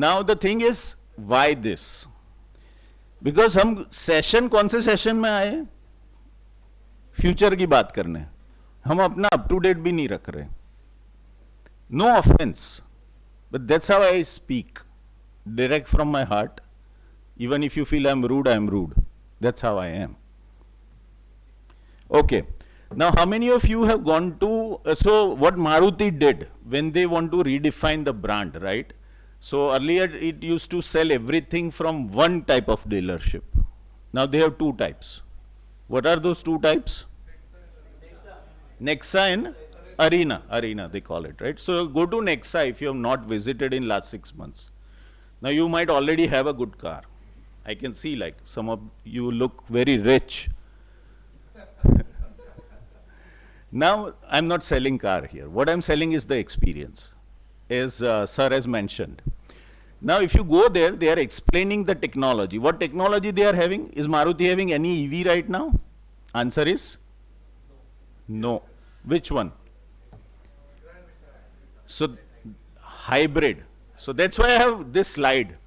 now the thing is, why this? Because हम session कौन से session में आए? Future की बात करने. हम अपना अप टू डेट भी नहीं रख रहे. No offence, but that's how I speak, direct from my heart. Even if you feel I am rude, that's how I am. Okay, now how many of you have gone to, so what Maruti did when they want to redefine the brand, right? So earlier it used to sell everything from one type of dealership. Now they have two types. What are those two types? Nexa and Arena they call it, right? So go to Nexa if you have not visited in last 6 months. Now you might already have a good car. I can see like some of you look very rich. Now I'm not selling car here. What I'm selling is the experience, as sir has mentioned. Now if you go there, they are explaining the technology. What technology they are having? Is Maruti having any EV right now? Answer is no. Which one? So hybrid. So that's why I have this slide.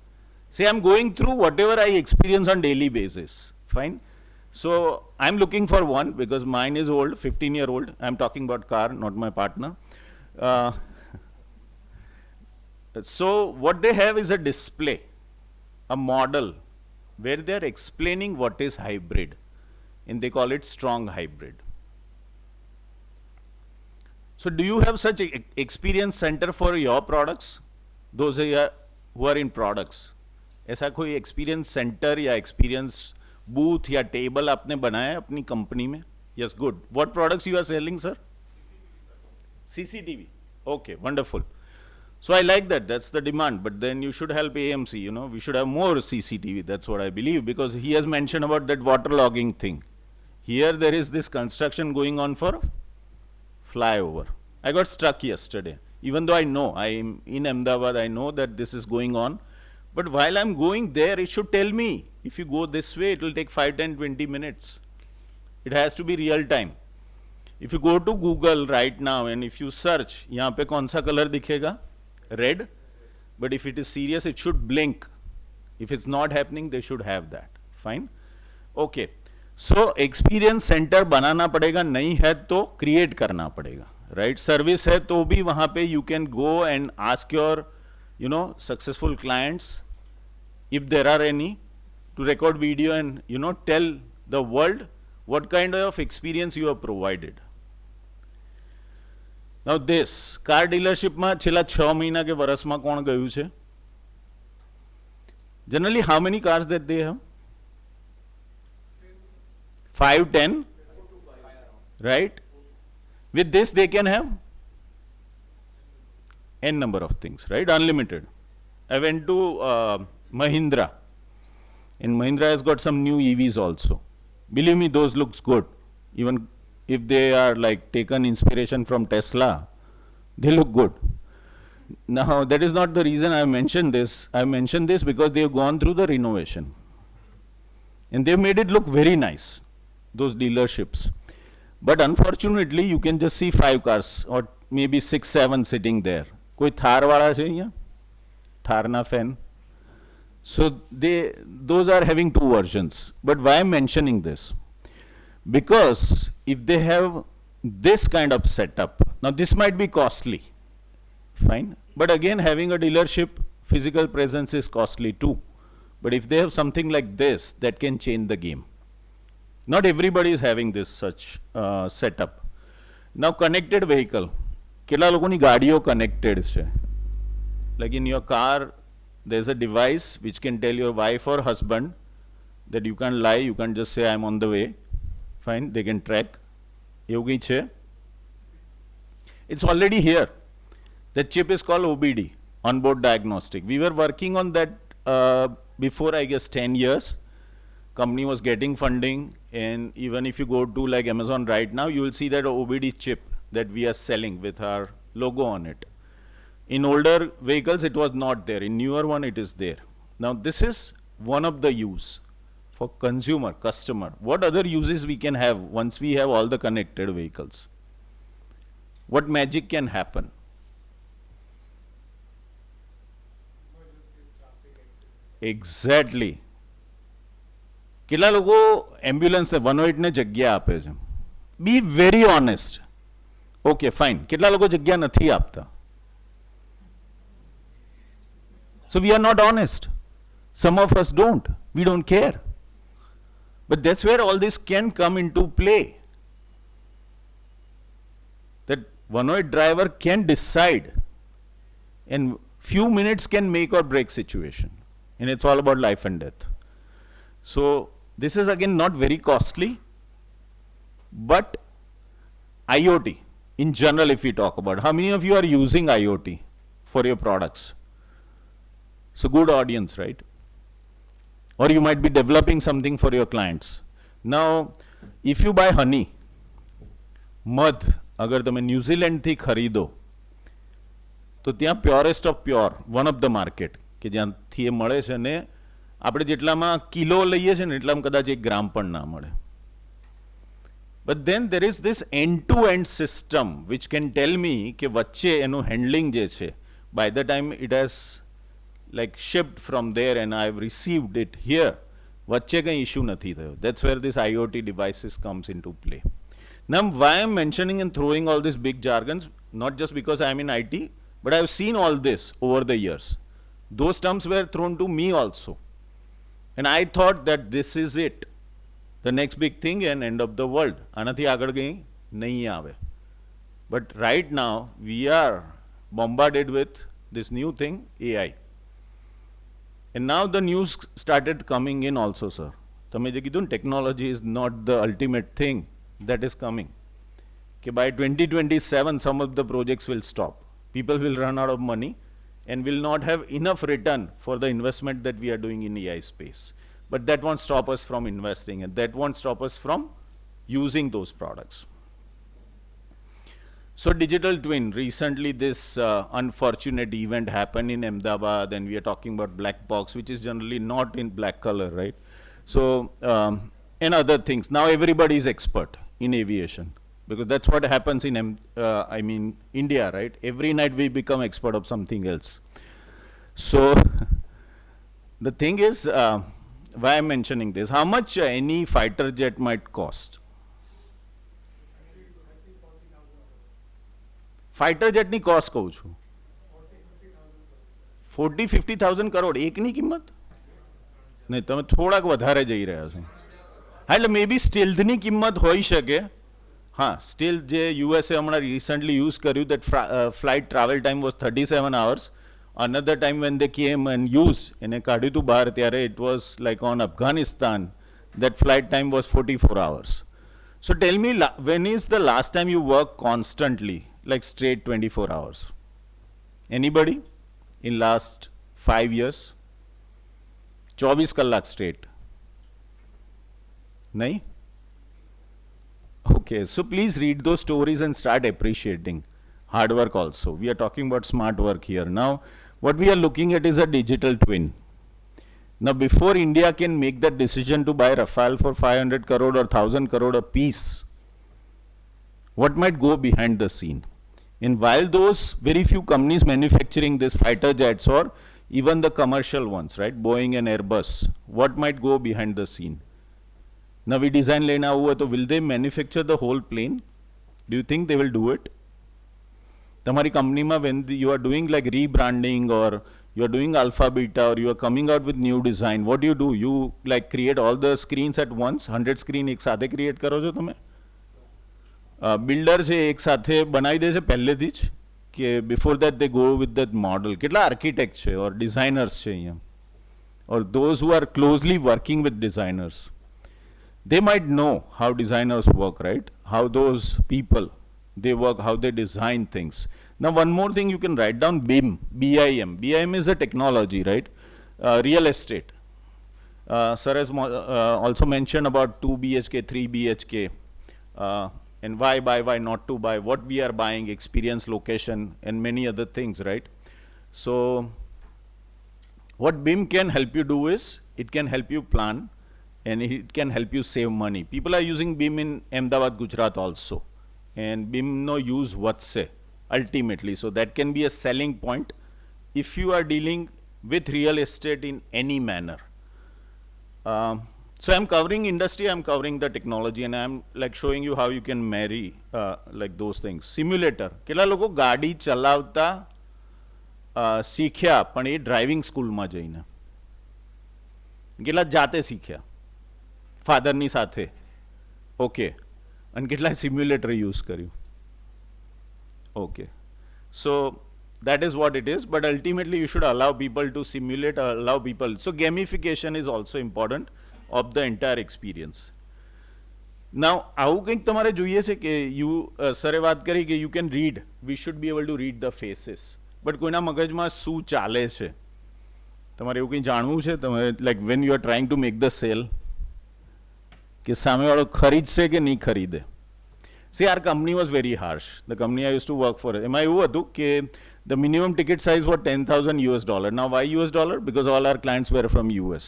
See, I'm going through whatever I experience on daily basis. Fine. So I'm looking for one because mine is old, 15-year-old. I'm talking about car, not my partner. So what they have is a display, a model where they're explaining what is hybrid, and they call it strong hybrid. So do you have such a experience center for your products? Those who are in products. ऐसा कोई experience center या experience booth या table आपने बनाया अपनी company में? Yes, good. What products you are selling, sir? CCTV. Okay, wonderful. So I like that. That's the demand. But then you should help AMC. You know, we should have more CCTV. That's what I believe, because he has mentioned about that water logging thing. Here there is this construction going on for flyover. I got struck yesterday. Even though I know, I am in Ahmedabad, I know that this is going on. But while I'm going there, it should tell me, if you go this way, it will take 5, 10, 20 minutes. It has to be real time. If you go to Google right now and if you search, यहाँ पे कौन सा color दिखेगा? Red. But if it is serious, it should blink. If it's not happening, they should have that. Fine. Okay. So experience center बनाना पड़ेगा, नहीं है तो create करना पड़ेगा. Right? Service है तो भी वहाँ पे you can go and ask your, you know, successful clients, if there are any, to record video and, you know, tell the world what kind of experience you have provided. Now this, car dealership માં છેલ્લા 6 મહિના કે વર્ષમાં કોણ ગયું છે? Generally, how many cars that they have? 5, 10? Right? With this, they can have n number of things, right? Unlimited. I went to Mahindra, and Mahindra has got some new EVs also. Believe me, those looks good. Even if they are like taken inspiration from Tesla, they look good. Now, that is not the reason I mentioned this. I mentioned this because they have gone through the renovation. And they made it look very nice, those dealerships. But unfortunately, you can just see 5 cars or maybe 6, 7 sitting there. कोई थार वाला है यहाँ? थार ना fan. So those are having 2 versions. But why I'm mentioning this? Because if they have this kind of setup, now this might be costly, fine. But again, having a dealership, physical presence is costly too. But if they have something like this, that can change the game. Not everybody is having this such setup. Now, connected vehicle. કેટલા લોકોની ગાડીઓ connected છે? Like in your car, there's a device which can tell your wife or husband that you can't lie, you can't just say I'm on the way. Fine, they can track. એવું કંઈ છે? It's already here. That chip is called OBD, onboard diagnostic. We were working on that before, I guess, 10 years. Company was getting funding, and even if you go to like Amazon right now, you will see that OBD chip that we are selling with our logo on it. In older vehicles, it was not there. In newer one, it is there. Now, this is one of the use for consumer, customer. What other uses we can have once we have all the connected vehicles? What magic can happen? Exactly. કેટલા લોકો એમ્બ્યુલન્સને 108 ને જગ્યા આપે છે? Be very honest. Okay fine. કેટલા લોકો જગ્યા નથી આપતા? So we are not honest. Some of us don't. We don't care. But that's where all this can come into play. That 108 driver can decide, and few minutes can make or break situation. And it's all about life and death. So this is again not very costly, but IoT in general, if we talk about, how many of you are using IoT for your products? So good audience, right? Or you might be developing something for your clients. Now, if you buy honey, મધ અગર તમે ન્યુઝીલેન્ડથી ખરીદો તો ત્યાં purest of pure one of the market કે જ્યાંથી એ મળે છે ને આપણે જેટલામાં કિલો લઈએ છીએ ને એટલામાં કદાચ 1 ગ્રામ પણ ના મળે. But then there is this end-to-end system which can tell me કે વચ્ચે એનું handling જે છે, by the time it has like shipped from there and I have received it here, વચ્ચે કંઈ issue નથી થયો. That's where this IoT devices comes into play. Now, why I'm mentioning and throwing all these big jargons, not just because I'm in IT, but I've seen all this over the years. Those terms were thrown to me also. And I thought that this is it, the next big thing and end of the world. આનાથી આગળ કંઈ નહીં આવે. But right now, we are bombarded with this new thing, AI. And now the news started coming in also, sir. તમે જે કીધું, technology is not the ultimate thing that is coming. Okay, by 2027, some of the projects will stop. People will run out of money and will not have enough return for the investment that we are doing in AI space. But that won't stop us from investing, and that won't stop us from using those products. So digital twin, recently this unfortunate event happened in Ahmedabad, and we are talking about black box, which is generally not in black color, right? So, and other things. Now everybody is expert in aviation, because that's what happens in, India, right? Every night we become expert of something else. So the thing is, why I'm mentioning this, how much any fighter jet might cost? Fighter jet ની cost કહું છું. 40-50,000 કરોડ એકની કિંમત? નહીં, તમે થોડાક વધારે જઈ રહ્યા છો. હા, એટલે મે બી સ્ટીલ્થની કિંમત હોઈ શકે. હા, સ્ટીલ્થ જે યુએસએ હમણાં રિસન્ટલી યુઝ કર્યું, that flight travel time was 37 hours. Another time when they came and used, એને કાઢ્યું હતું બહાર ત્યારે it was like on Afghanistan, that flight time was 44 hours. So tell me, when is the last time you worked constantly, like straight 24 hours? Anybody in last 5 years? 24 કલાક straight? નહીં? Okay, so please read those stories and start appreciating hard work also. We are talking about smart work here. Now, what we are looking at is a digital twin. Now, before India can make that decision to buy Rafale for 500 crore or 1000 crore a piece, what might go behind the scene? And while those very few companies manufacturing these fighter jets or even the commercial ones, right, Boeing and Airbus, what might go behind the scene? Navi design लेना हुआ तो will they manufacture the whole plane? Do you think they will do it? तुम्हारी company में when you are doing like rebranding or you are doing alpha beta or you are coming out with new design, what do? You like create all the screens at once, 100 screen एक साथे create करो जो तुम्हें? Builder से एक साथे बनाई दे से पहले दीच कि before that they go with that model. कितना architects है और designers चाहिए और those who are closely working with designers. They might know how designers work, right? How those people, they work, how they design things. Now, one more thing you can write down, BIM, B-I-M. B-I-M is a technology, right? Real estate. Sir has also mentioned about 2 BHK, 3 BHK, and why not to buy, what we are buying, experience, location, and many other things, right? So, what BIM can help you do is, it can help you plan, and it can help you save money. People are using BIM in Ahmedabad, Gujarat also. And BIM no use what's ultimately. So that can be a selling point if you are dealing with real estate in any manner. So I'm covering industry, I'm covering the technology, and I'm like showing you how you can marry like those things. Simulator. કેટલા લોકો ગાડી ચલાવતા શીખ્યા પણ એ driving સ્કૂલમાં જઈને કેટલા જાતે શીખ્યા ફાધરની સાથે ઓકે અને કેટલા સિમ્યુલેટર યુઝ કર્યું okay so that is what it is, but ultimately you should allow people to simulate, allow people. So gamification is also important of the entire experience. Now, આવું કંઈક તમારે જોઈએ છે કે સરે વાત કરી કે you can read, we should be able to read the faces, but કોઈના મગજમાં શું ચાલે છે તમારે એવું કંઈ જાણવું છે તમારે like when you are trying to make the sale કે સામેવાળો ખરીદશે કે નહીં ખરીદે. See, our company was very harsh. The company I used to work for, એમાં એવું હતું કે the minimum ticket size was $10,000 US. Now, why US dollar? Because all our clients were from US.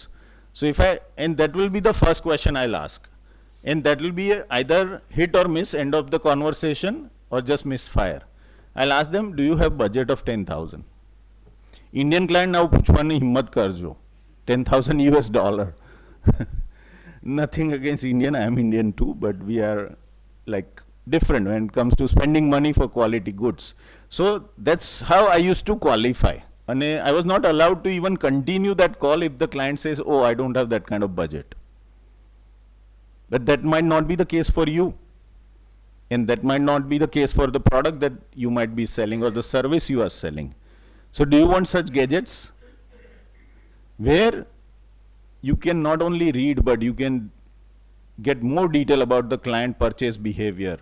So if and that will be the first question I'll ask. And that will be either hit or miss end of the conversation or just misfire. I'll ask them, do you have budget of 10,000? Indian client now પૂછવાની હિંમત કરજો. $10,000 US. Nothing against Indian, I am Indian too, but we are like different when it comes to spending money for quality goods. So that's how I used to qualify. And I was not allowed to even continue that call if the client says, oh, I don't have that kind of budget. But that might not be the case for you. And that might not be the case for the product that you might be selling or the service you are selling. So do you want such gadgets where you can not only read, but you can get more detail about the client purchase behavior.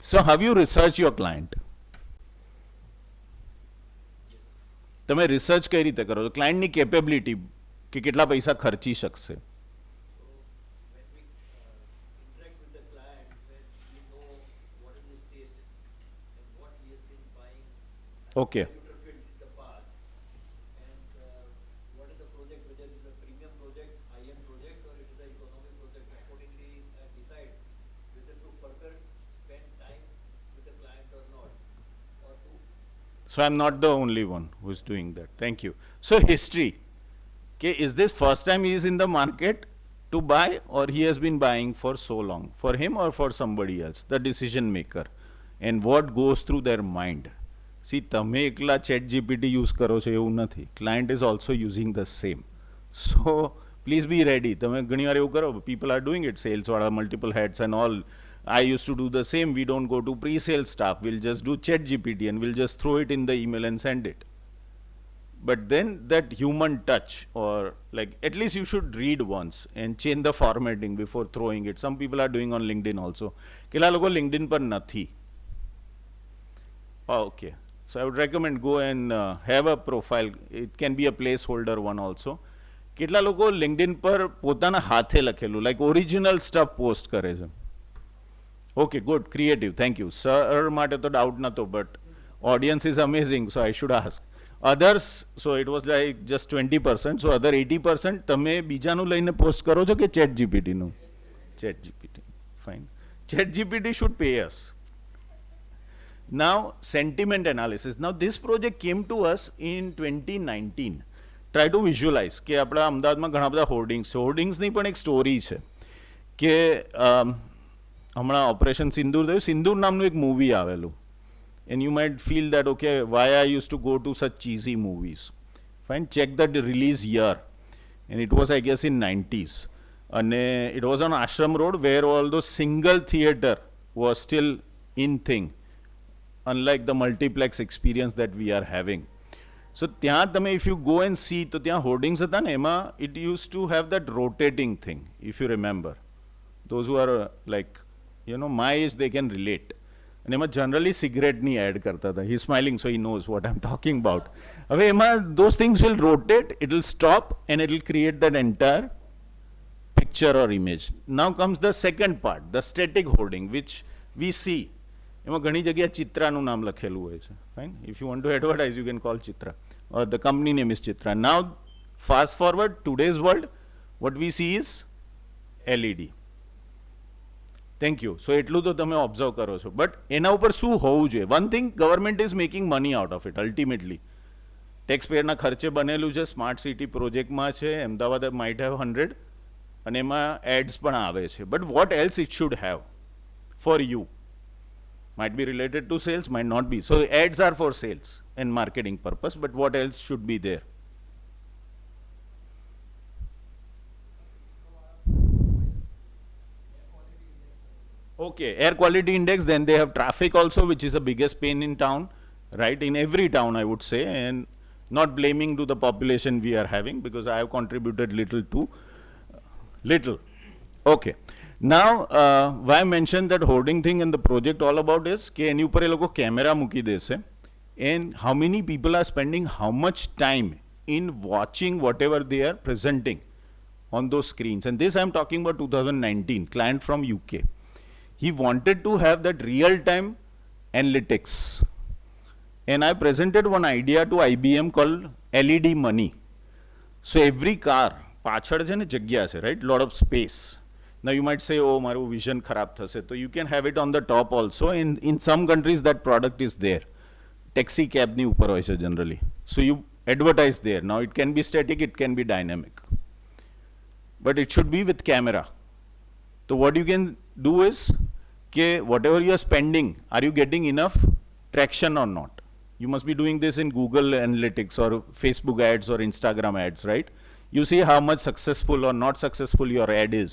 So have you researched your client? તમે research કઈ રીતે કરો છો ક્લાયન્ટની capability કે કેટલા પૈસા ખર્ચી શકશે? When we interact with the client, when we know what is his taste and what he has been buying Okay. computer field in the past, and what is the project, whether it is a premium project, high-end project, or it is an economic project, accordingly decide whether to further spend time with the client or not, or to So I'm not the only one who's doing that. Thank you. So history. Okay, is this first time he is in the market to buy or he has been buying for so long? For him or for somebody else? The decision maker. And what goes through their mind? See, તમે એકલા chat GPT use કરો છો એવું નથી. Client is also using the same. So please be ready. તમે ઘણીવાર એવું કરો. People are doing it. Sales વાળા multiple heads and all. I used to do the same. We don't go to pre-sale staff. We'll just do chat GPT and we'll just throw it in the email and send it. But then that human touch, or like at least you should read once and change the formatting before throwing it. Some people are doing on LinkedIn also. કેટલા લોકો LinkedIn પર નથી. Oh, okay. So I would recommend go and have a profile. It can be a placeholder one also. કેટલા લોકો LinkedIn પર પોતાના હાથે લખેલું લાઈક ઓરિજિનલ સ્ટફ પોસ્ટ કરે છે? Okay, good, creative, thank you. Sir માટે તો ડાઉટ નહોતો, but audience is amazing, so I should ask. Others, so it was like just 20%, so other 80% તમે બીજાનું લઈને પોસ્ટ કરો છો કે ચેટ જીપીટીનું? ChatGPT, fine. ChatGPT should pay us. Now, sentiment analysis. Now, this project came to us in 2019. Try to visualize કે આપણા અમદાવાદમાં ઘણા બધા હોર્ડિંગ્સ છે. હોર્ડિંગ્સની પણ એક સ્ટોરી છે કે હમણાં ઓપરેશન સિંદૂર થયું, સિંદૂર નામનું એક મૂવી આવેલું. And you might feel that, okay, why I used to go to such cheesy movies. Fine, check the release year. And it was, I guess, in 90s. And it was on Ashram Road where all those single theater was still in thing. Unlike the multiplex experience that we are having. So ત્યાં તમે if you go and see, તો ત્યાં hoardings હતા ને, એમાં it used to have that rotating thing, if you remember. Those who are like, you know, my age, they can relate. અને એમાં generally સિગરેટની add કરતા હતા. He is smiling, so he knows what I'm talking about. હવે એમાં those things will rotate, it will stop and it will create that entire picture or image. Now comes the second part, the static hoarding, which we see. એમાં ઘણી જગ્યા ચિત્રાનું નામ લખેલું હોય છે. Fine, if you want to advertise you can call Chitra, or the company name is Chitra. Now fast forward today's world, what we see is LED. Thank you. So એટલું તો તમે ઓબ્ઝર્વ કરો છો, બટ એના ઉપર શું હોવું જોઈએ? One thing, government is making money out of it. Ultimately tax પેયરના ખર્ચે બનેલું છે. સ્માર્ટ સિટી પ્રોજેક્ટમાં છે, અમદાવાદ માઇટ હેવ 100, અને એમાં એડ્સ પણ આવે છે. But what else it should have for you? Might be related to sales, might not be. So ads are for sales and marketing purpose, but what else should be there? Okay, air quality index, then they have traffic also, which is the biggest pain in town, right? In every town, I would say, and not blaming to the population we are having, because I have contributed little to little. Okay. Now, why I mentioned that hoarding thing and the project all about is કે એની ઉપર એ લોકો camera મૂકી દેશે, and how many people are spending how much time in watching whatever they are presenting on those screens. And this I am talking about 2019, client from UK. He wanted to have that real-time analytics. And I presented one idea to IBM called LED money. So every car, પાછળ છે ને જગ્યા છે, right? Lot of space. Now you might say, oh, મારું vision ખરાબ થશે. So you can have it on the top also. In some countries that product is there. Taxi cab ની ઉપર હોય છે generally. So you advertise there. Now it can be static, it can be dynamic. But it should be with camera. So what you can do is, કે whatever you are spending, are you getting enough traction or not? You must be doing this in Google Analytics or Facebook ads or Instagram ads, right? You see how much successful or not successful your ad is.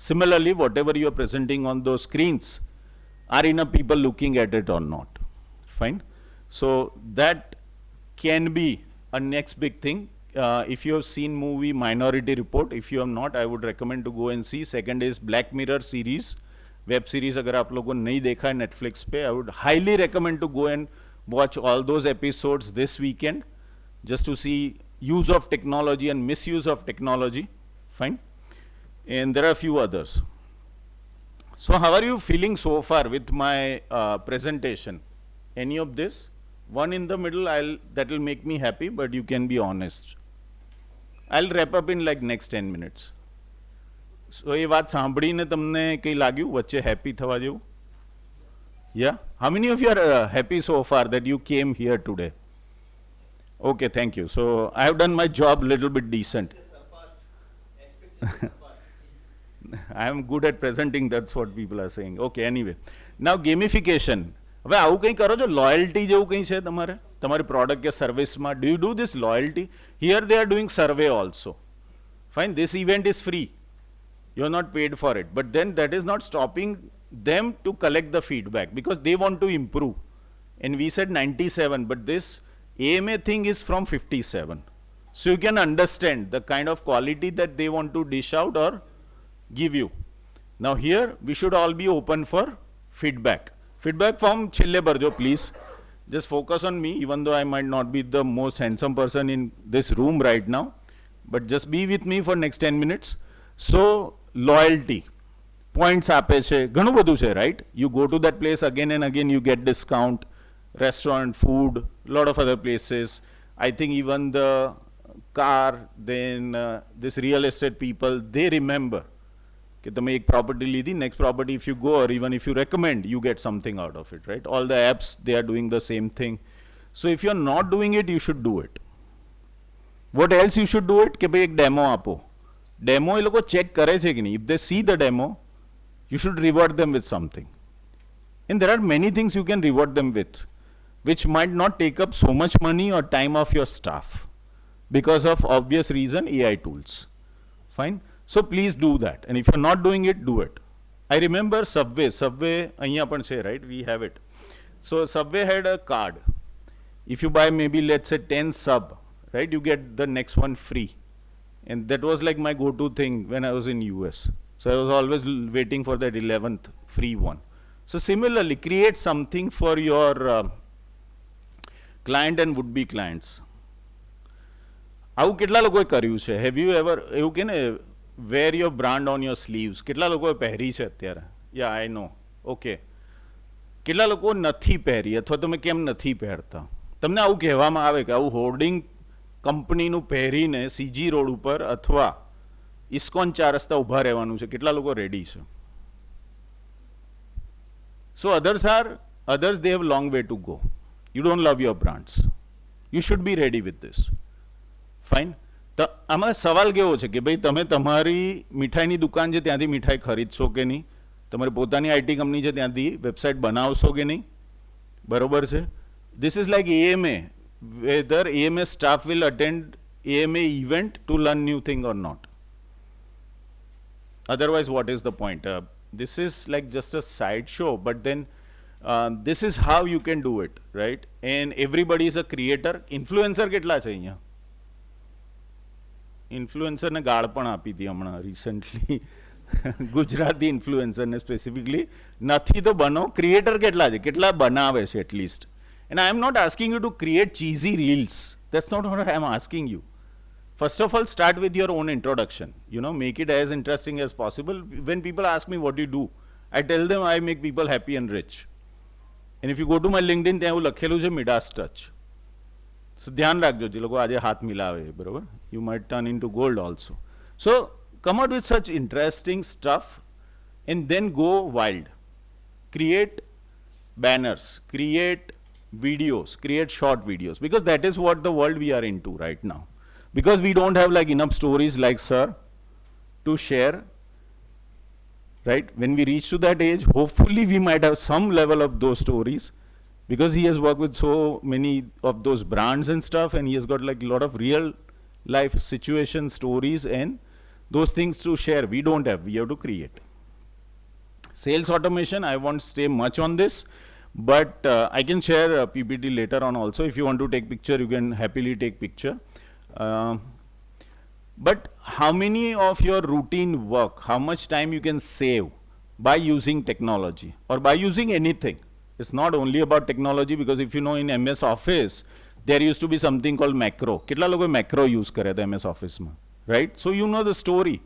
Similarly, whatever you are presenting on those screens, are enough people looking at it or not? Fine. So that can be a next big thing. If you have seen movie Minority Report, if you have not, I would recommend to go and see. Second is Black Mirror series, web series. अगर आप लोगों ने नहीं देखा है Netflix पे, I would highly recommend to go and watch all those episodes this weekend, just to see use of technology and misuse of technology. Fine. And there are a few others. So how are you feeling so far with my presentation? Any of this? One in the middle, that will make me happy, but you can be honest. I'll wrap up in like next 10 minutes. So ये बात सांभळीने તમને કઈ લાગ્યું વચ્ચે happy થવા જેવું? Yeah? How many of you are happy so far that you came here today? Okay, thank you. So I have done my job little bit decent. I am good at presenting, that's what people are saying. Okay, anyway. Now gamification. હવે આવું કંઈ કરો છો? Loyalty જેવું કંઈ છે તમારે તમારી પ્રોડક્ટ કે સર્વિસમાં? Do you do this loyalty? Here they are doing survey also. Fine, this event is free. You are not paid for it. But then that is not stopping them to collect the feedback, because they want to improve. And we said 97, but this AMA thing is from 57. So you can understand the kind of quality that they want to dish out or give you. Now here we should all be open for feedback. Feedback from Chille Barjo, please. Just focus on me, even though I might not be the most handsome person in this room right now. but just be with me for next 10 minutes. So, loyalty. Points આપે છે ઘણું બધું છે, right? You go to that place again and again, you get discount, restaurant, food, lot of other places. I think even the car, then this real estate people, they remember कि તમે एक property લીધી, next property if you go or even if you recommend, you get something out of it, right? All the apps, they are doing the same thing. So if you are not doing it, you should do it. What else you should do it? કે ભાઈ એક demo આપો. Demo એ લોકો check કરે છે કે નહીં? If they see the demo, you should reward them with something. And there are many things you can reward them with, which might not take up so much money or time of your staff because of obvious reason, AI tools. Fine? So please do that. And if you're not doing it, do it. I remember Subway, અહીંયા પણ છે, right? We have it. So Subway had a card. If you buy maybe let's say 10 sub, right? You get the next one free. And that was like my go-to thing when I was in US. So I was always waiting for that 11th free one. So similarly, create something for your client and would-be clients. આવું કેટલા લોકોએ કર્યું છે? Have you ever, એવું કે ને, wear your brand on your sleeves? કેટલા લોકોએ પહેરી છે અત્યારે? Yeah, I know. Okay. કેટલા લોકો નથી પહેરી અથવા તમે કેમ નથી પહેરતા? તમને આવું કહેવામાં આવે કે આવું હોર્ડિંગ કંપનીનું પહેરીને સીજી રોડ ઉપર અથવા ઇસ્કોન 4 રસ્તા ઊભા રહેવાનું છે? કેટલા લોકો રેડી છે? So others they have a long way to go. You don't love your brands. You should be ready with this. Fine? આમાં સવાલ કેવો છે કે ભાઈ તમે તમારી મીઠાઈની દુકાન છે ત્યાંથી મીઠાઈ ખરીદશો કે નહીં? તમારી પોતાની આઈટી કંપની છે ત્યાંથી વેબસાઇટ બનાવશો કે નહીં? બરોબર છે? This is like AMA, whether AMA staff will attend AMA event to learn new thing or not. Otherwise, what is the point? This is like just a side show, but then this is how you can do it, right? And everybody is a creator. Influencer કેટલા છે અહીંયા? Influencer ને ગાળ પણ આપી હતી હમણાં recently. Gujarati influencer ને specifically. નથી તો બનો. Creator કેટલા છે? કેટલા બનાવે છે at least? And I am not asking you to create cheesy reels. That's not what I am asking you. First of all, start with your own introduction. You know, make it as interesting as possible. When people ask me what do you do, I tell them I make people happy and rich. And if you go to my LinkedIn, ત્યાં એવું લખેલું છે Midas touch. So ધ્યાન રાખજો જે લોકો આજે હાથ મિલાવે, બરોબર? You might turn into gold also. So come out with such interesting stuff and then go wild. Create banners, create videos, create short videos, because that is what the world we are into right now. Because we don't have like enough stories like sir to share, right? When we reach to that age, hopefully we might have some level of those stories, because he has worked with so many of those brands and stuff, and he has got like a lot of real life situation stories and those things to share. We don't have, we have to create. Sales automation, I won't stay much on this, but I can share a PPT later on also. If you want to take picture, you can happily take picture. But how many of your routine work, how much time you can save by using technology or by using anything? It's not only about technology, because if you know in MS Office, there used to be something called macro. કેટલા લોકો macro use કરે હતા MS Office માં, right? So you know the story.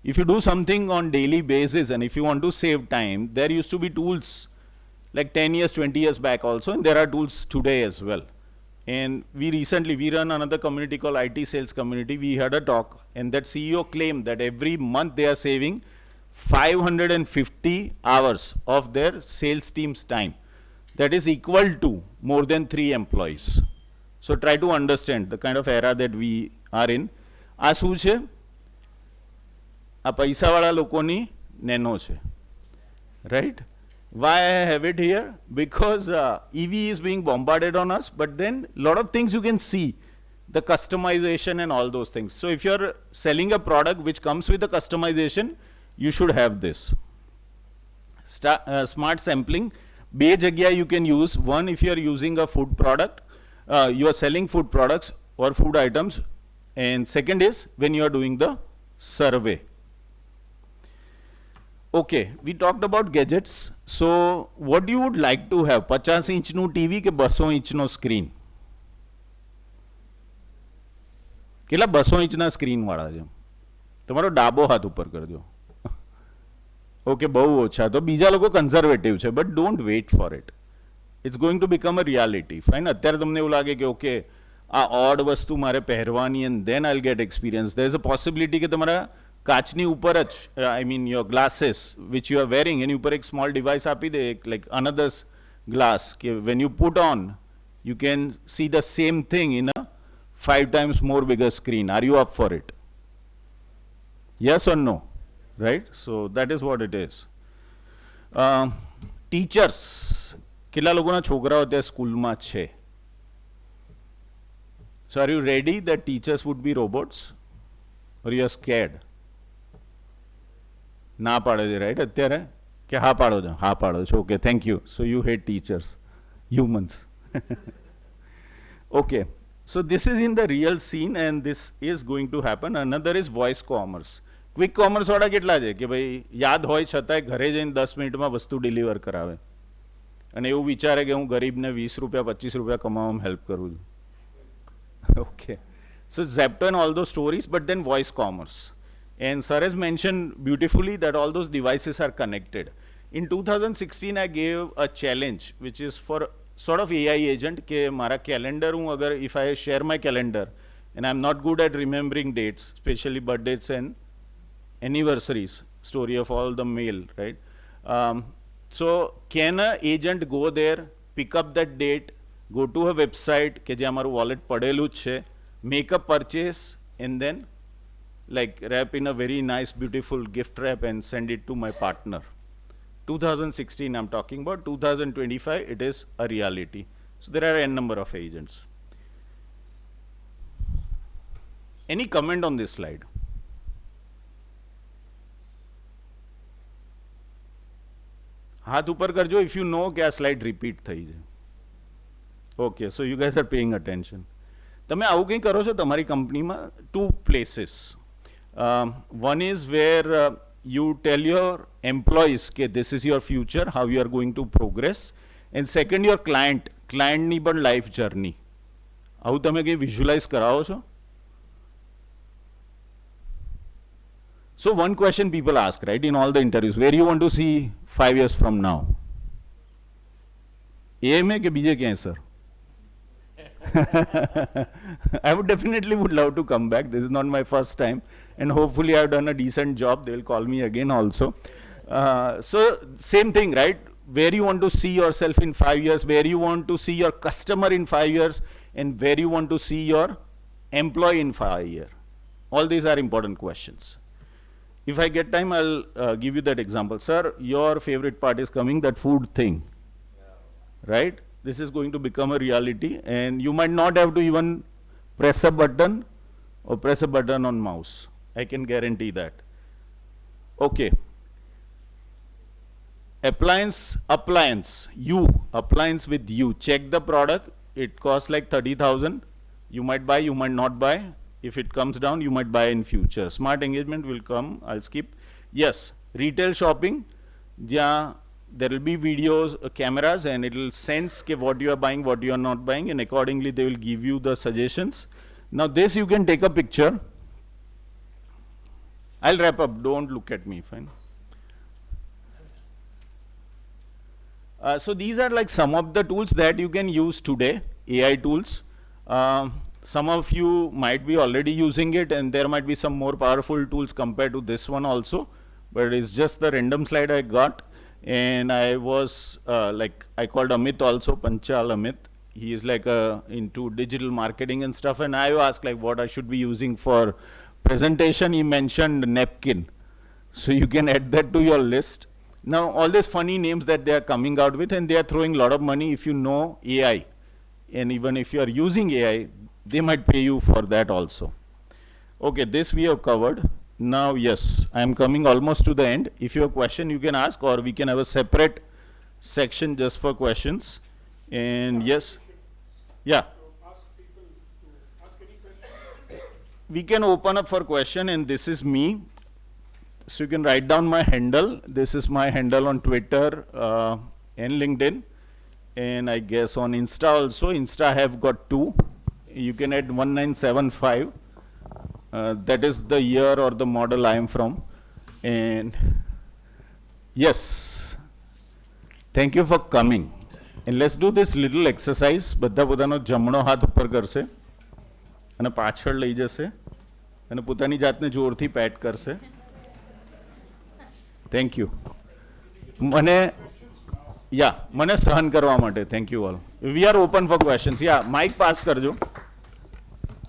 If you do something on daily basis and if you want to save time, there used to be tools like 10 years, 20 years back also, and there are tools today as well. And we run another community called IT Sales Community. We had a talk, and that CEO claimed that every month they are saving 550 hours of their sales team's time. That is equal to more than 3 employees. So try to understand the kind of era that we are in. આ શું છે? આ પૈસાવાળા લોકોની nano છે, right? Why I have it here? Because EV is being bombarded on us, but then a lot of things you can see, the customization and all those things. So if you're selling a product which comes with a customization, you should have this. Smart sampling. બે જગ્યા you can use. One, if you're using a food product, you are selling food products or food items. And second is when you are doing the survey. Okay, we talked about gadgets. So what you would like to have? 50 ઇંચનું TV કે 200 ઇંચનો screen? કેટલા 200 ઇંચના સ્ક્રીનવાળા છે. તમારો ડાબો હાથ ઉપર કરજો. Okay, બહુ ઓછા. તો બીજા લોકો કન્ઝર્વેટિવ છે, but don't wait for it. It's going to become a reality. Fine. અત્યારે તમને એવું લાગે કે ઓકે આ ઓડ વસ્તુ મારે પહેરવાની and then I'll get experience. There is a possibility કે તમારા કાચની ઉપર જ I mean your glasses which you are wearing એની ઉપર એક સ્મોલ ડિવાઇસ આપી દે, લાઈક અનધર ગ્લાસ, કે when you put on you can see the same thing in a 5 times more bigger screen. Are you up for it? Yes or no? Right? So that is what it is. Teachers. કેટલા લોકોના છોકરાઓ ત્યાં સ્કૂલમાં છે? So are you ready that teachers would be robots? Or you are scared? ના પાડે છે, right? અત્યારે કે હા પાડો છો? હા પાડો છો. Okay, thank you. So you hate teachers, humans. Okay, so this is in the real scene and this is going to happen. Another is voice commerce. Quick commerce વાળા કેટલા છે કે ભાઈ યાદ હોય છતાંય ઘરે જઈને 10 મિનિટમાં વસ્તુ ડિલિવર કરાવે અને એવું વિચારે કે હું ગરીબને 20 રૂપિયા 25 રૂપિયા કમાવામાં હેલ્પ કરું છું. Okay, so Zepto and all those stories, but then voice commerce. And sir has mentioned beautifully that all those devices are connected. In 2016 I gave a challenge which is for sort of AI agent કે મારા calendar હું અગર if I share my calendar and I'm not good at remembering dates, especially birthdays and anniversaries, story of all the mail, right? So can a agent go there, pick up that date, go to a website કે જે અમારું wallet પડેલું જ છે, make a purchase and then like wrap in a very nice beautiful gift wrap and send it to my partner? 2016 I'm talking about. 2025 it is a reality. So there are n number of agents. Any comment on this slide? હાથ ઉપર કરજો if you know કે આ slide repeat થઈ છે. Okay, so you guys are paying attention. તમે આવું કંઈ કરો છો તમારી કંપનીમાં? Two places. One is where you tell your employees કે this is your future, how you are going to progress, and second your client ની પણ life journey. આવું તમે કંઈ visualize કરાવો છો? So one question people ask, right, in all the interviews, where you want to see 5 years from now? AM કે બીજે ક્યાંય sir? I would definitely love to come back. This is not my first time, and hopefully I've done a decent job. They will call me again also. So same thing, right? Where you want to see yourself in 5 years, where you want to see your customer in 5 years, and where you want to see your employee in 5 years. All these are important questions. If I get time, I'll give you that example. Sir, your favorite part is coming, that food thing, right? This is going to become a reality, and you might not have to even press a button or press a button on mouse. I can guarantee that. Okay. Appliance with you. Check the product. It costs like 30,000. You might buy, you might not buy. If it comes down, you might buy in future. Smart engagement will come. I'll skip. Yes, retail shopping. Yeah. There will be videos, cameras, and it will sense what you are buying, what you are not buying, and accordingly they will give you the suggestions. Now this you can take a picture. I'll wrap up, don't look at me, fine. So these are like some of the tools that you can use today, AI tools. Some of you might be already using it, and there might be some more powerful tools compared to this one also, but it's just the random slide I got. And I was I called Amit also, Panchal Amit. He is like into digital marketing and stuff, and I asked like what I should be using for presentation. He mentioned napkin, so you can add that to your list. Now all these funny names that they are coming out with, and they are throwing a lot of money. If you know AI, and even if you are using AI, they might pay you for that also. Okay, this we have covered. Now, yes, I am coming almost to the end. If you have a question, you can ask, or we can have a separate section just for questions. And yes, yeah. Ask people to ask any question. We can open up for question, and this is me. So you can write down my handle. This is my handle on Twitter and LinkedIn, and I guess on Insta also. Insta I have got 2. You can add 1975. that is the year or the model I am from. And yes, thank you for coming. And let's do this little exercise. બધા પોતાનો જમણો હાથ ઉપર કરશે અને પાછળ લઈ જશે અને પોતાની જાતને જોરથી પેટ કરશે. Thank you. મને સહન કરવા માટે thank you all. We are open for questions. Mike pass કરજો.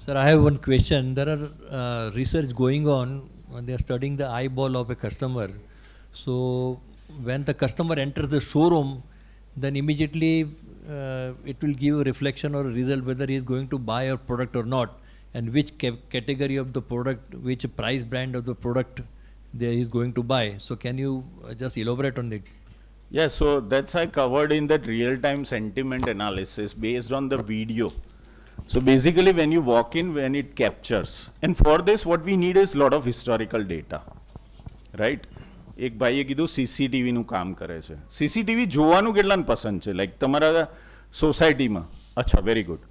Sir, I have one question. There are research going on. They are studying the eyeball of a customer. So when the customer enters the showroom, then immediately it will give a reflection or a result whether he is going to buy a product or not, and which category of the product, which price brand of the product he is going to buy. So can you just elaborate on it? Yeah, so that's I covered in that real-time sentiment analysis based on the video. So basically when you walk in, when it captures, and for this what we need is lot of historical data, right? એક ભાઈએ કીધું સીસીટીવીનું કામ કરે છે. CCTV જોવાનું કેટલાને પસંદ છે? Like તમારા સોસાયટીમાં. અચ્છા, વેરી ગુડ.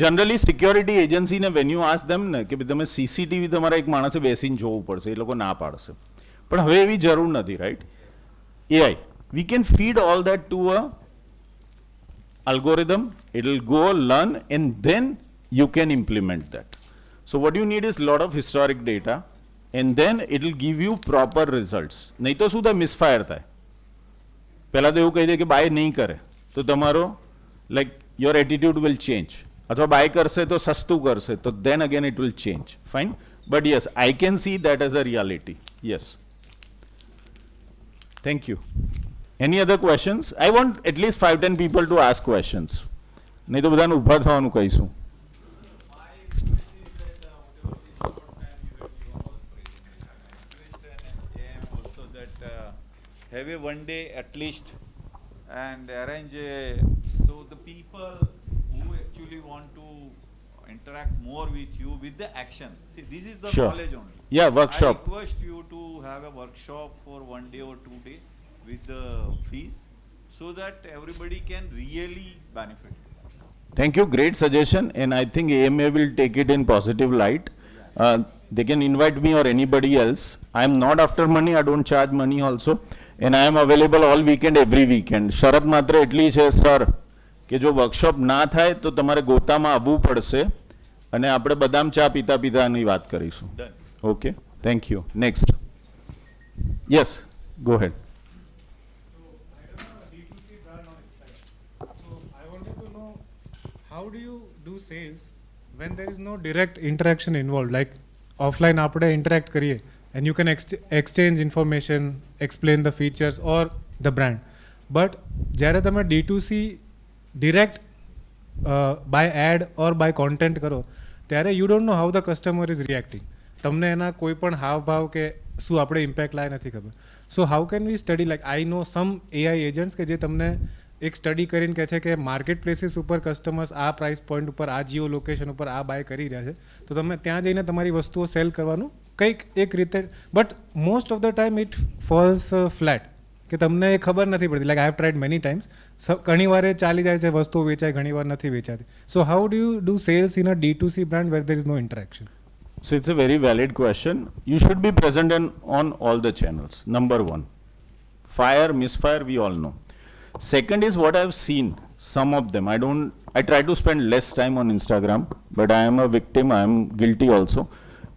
જનરલી સિક્યોરિટી એજન્સીને વેન યુ આસ્ક ધેમ ને કે તમે સીસીટીવી તમારા એક માણસે બેસીને જોવું પડશે, એ લોકો ના પાડશે. પણ હવે એવી જરૂર નથી, right? AI, we can feed all that to a algorithm. It will go learn and then you can implement that. So what you need is lot of historic data and then it will give you proper results. નહીં તો શું થાય? મિસફાયર થાય. પહેલાં તો એવું કહી દે કે બાય નહીં કરે તો તમારો like your attitude will change, અથવા બાય કરશે તો સસ્તું કરશે તો then again it will change. Fine, but yes, I can see that as a reality. Yes. Thank you. Any other questions? I want at least 5-10 people to ask questions. નહીં તો બધાને ઊભા થવાનું કહીશું. Have a one day at least and arrange so the people who actually want to interact more with you with the action. See, this is the Sure. knowledge only. Yeah, workshop. I request you to have a workshop for 1 day or 2 day with the fees so that everybody can really benefit. Thank you. Great suggestion. And I think AMA will take it in positive light. They can invite me or anybody else. I am not after money. I don't charge money also. And I am available all weekend, every weekend. શરત માત્ર એટલી છે sir કે જો workshop ના થાય તો તમારે ગોતામાં આવવું પડશે અને આપણે બદામ ચા પીતા પીતાની વાત કરીશું. Okay, thank you. Next. Yes, go head. How do you do sales when there is no direct interaction involved? Like offline આપણે interact કરીએ and you can exchange information, explain the features or the brand. But જ્યારે તમે D2C direct by ad or by content કરો ત્યારે you don't know how the customer is reacting. તમને એના કોઈ પણ હાવભાવ કે શું આપણે ઇમ્પેક્ટ લાય નથી ખબર. So how can we study? Like I know some AI agents કે જે તમને એક સ્ટડી કરીને કહે છે કે માર્કેટ પ્લેસીસ ઉપર કસ્ટમર્સ આ પ્રાઇસ પોઈન્ટ ઉપર આ જીઓ લોકેશન ઉપર આ બાય કરી રહ્યા છે તો તમે ત્યાં જઈને તમારી વસ્તુઓ સેલ કરવાનું કંઈક એક રીતે. But most of the time it false flat કે તમને એ ખબર નથી પડતી. Like I have tried many times. ઘણી વાર એ ચાલી જાય છે, વસ્તુઓ વેચાય, ઘણી વાર નથી વેચાતી. So how do you do cells in a D2C brand where there is no interaction? So it's a very valid question. You should be present on all the channels. Number one, fire, misfire, we all know. Second is what I've seen, some of them. I try to spend less time on Instagram, but I am a victim, I am guilty also.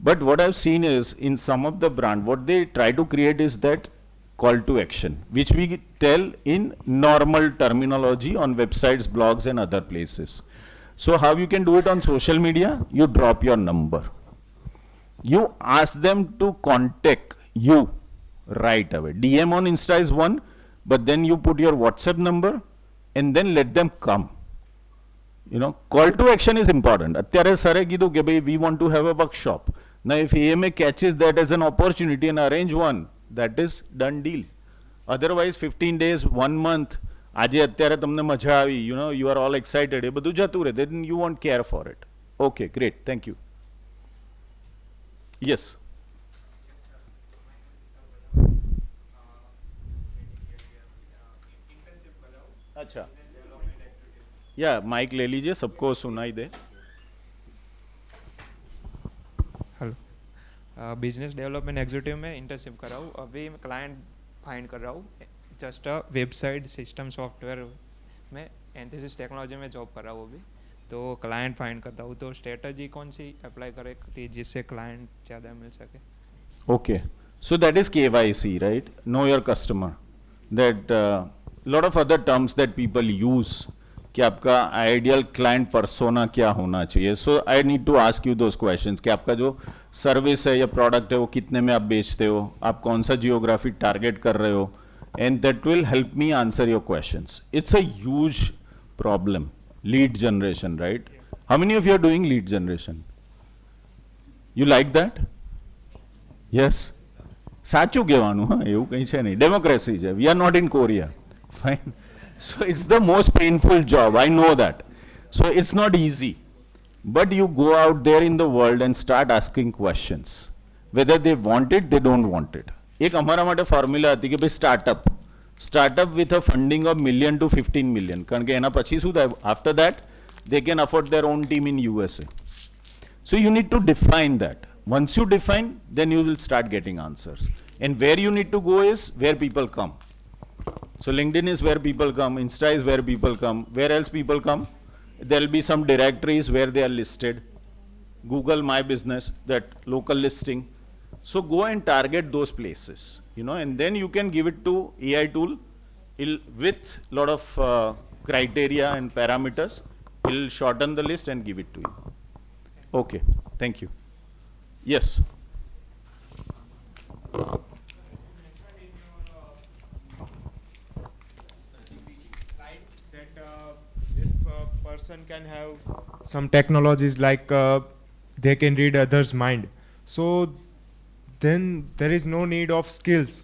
But what I've seen is in some of the brand, what they try to create is that call to action, which we tell in normal terminology on websites, blogs and other places. So how you can do it on social media? You drop your number. You ask them to contact you right away. DM on Insta is one, but then you put your WhatsApp number and then let them come. You know, call to action is important. અત્યારે સરે કીધું કે ભાઈ we want to have a workshop. Now if AMA catches that as an opportunity and arrange one, that is done deal. Otherwise 15 days, 1 month, આજે અત્યારે તમને મજા આવી, you know, you are all excited, એ બધું જતું રહે, then you won't care for it. Okay, great, thank you. Yes. अच्छा, या माइक ले लीजिए, सबको सुनाई दे. बिजनेस डेवलपमेंट एग्जीक्यूटिव में इंटर्नशिप कर रहा हूँ. अभी मैं क्लाइंट फाइंड कर रहा हूँ. जस्ट वेबसाइट सिस्टम सॉफ्टवेयर में एंथेसिस टेक्नोलॉजी में जॉब कर रहा हूँ अभी. तो क्लाइंट फाइंड करता हूँ. तो स्ट्रेटजी कौन सी अप्लाई करे जिससे क्लाइंट ज़्यादा मिल सके? Okay. So that is KYC, right? Know your customer. That lot of other terms that people use. कि आपका आइडियल क्लाइंट पर्सोना क्या होना चाहिए. So I need to ask you those questions कि आपका जो सर्विस है या प्रोडक्ट है वो कितने में आप बेचते हो, आप कौन सा जियोग्राफी टारगेट कर रहे हो, and that will help me answer your questions. It's a huge problem, lead generation, right? How many of you are doing lead generation? You like that? Yes, સાચું કહેવાનું, હા, એવું કંઈ છે નહીં, ડેમોક્રેસી છે. We are not in Korea, fine. So it's the most painful job, I know that. So it's not easy, but you go out there in the world and start asking questions weather they want it, they don't want it. એક અમારા માટે formula હતી કે ભાઈ startup with a funding of $1 million to 15 million, કારણ કે એના પછી શું થાય, after that they can afford there on team in USA. So you need to define that. Once you define, then you will start getting answers. And where you need to go is where people come. So LinkedIn is where people come, Insta is where people come. Where else people come? There will be some directories where they are listed. Google My Business, that local listing. So go and target those places, and then you can give it to AI tool with lot of criteria and parameters. It will shorten the list and give it to you. Okay, thank you. Yes. That if a person can have some technologies like they can read others' mind, so then there is no need of skills.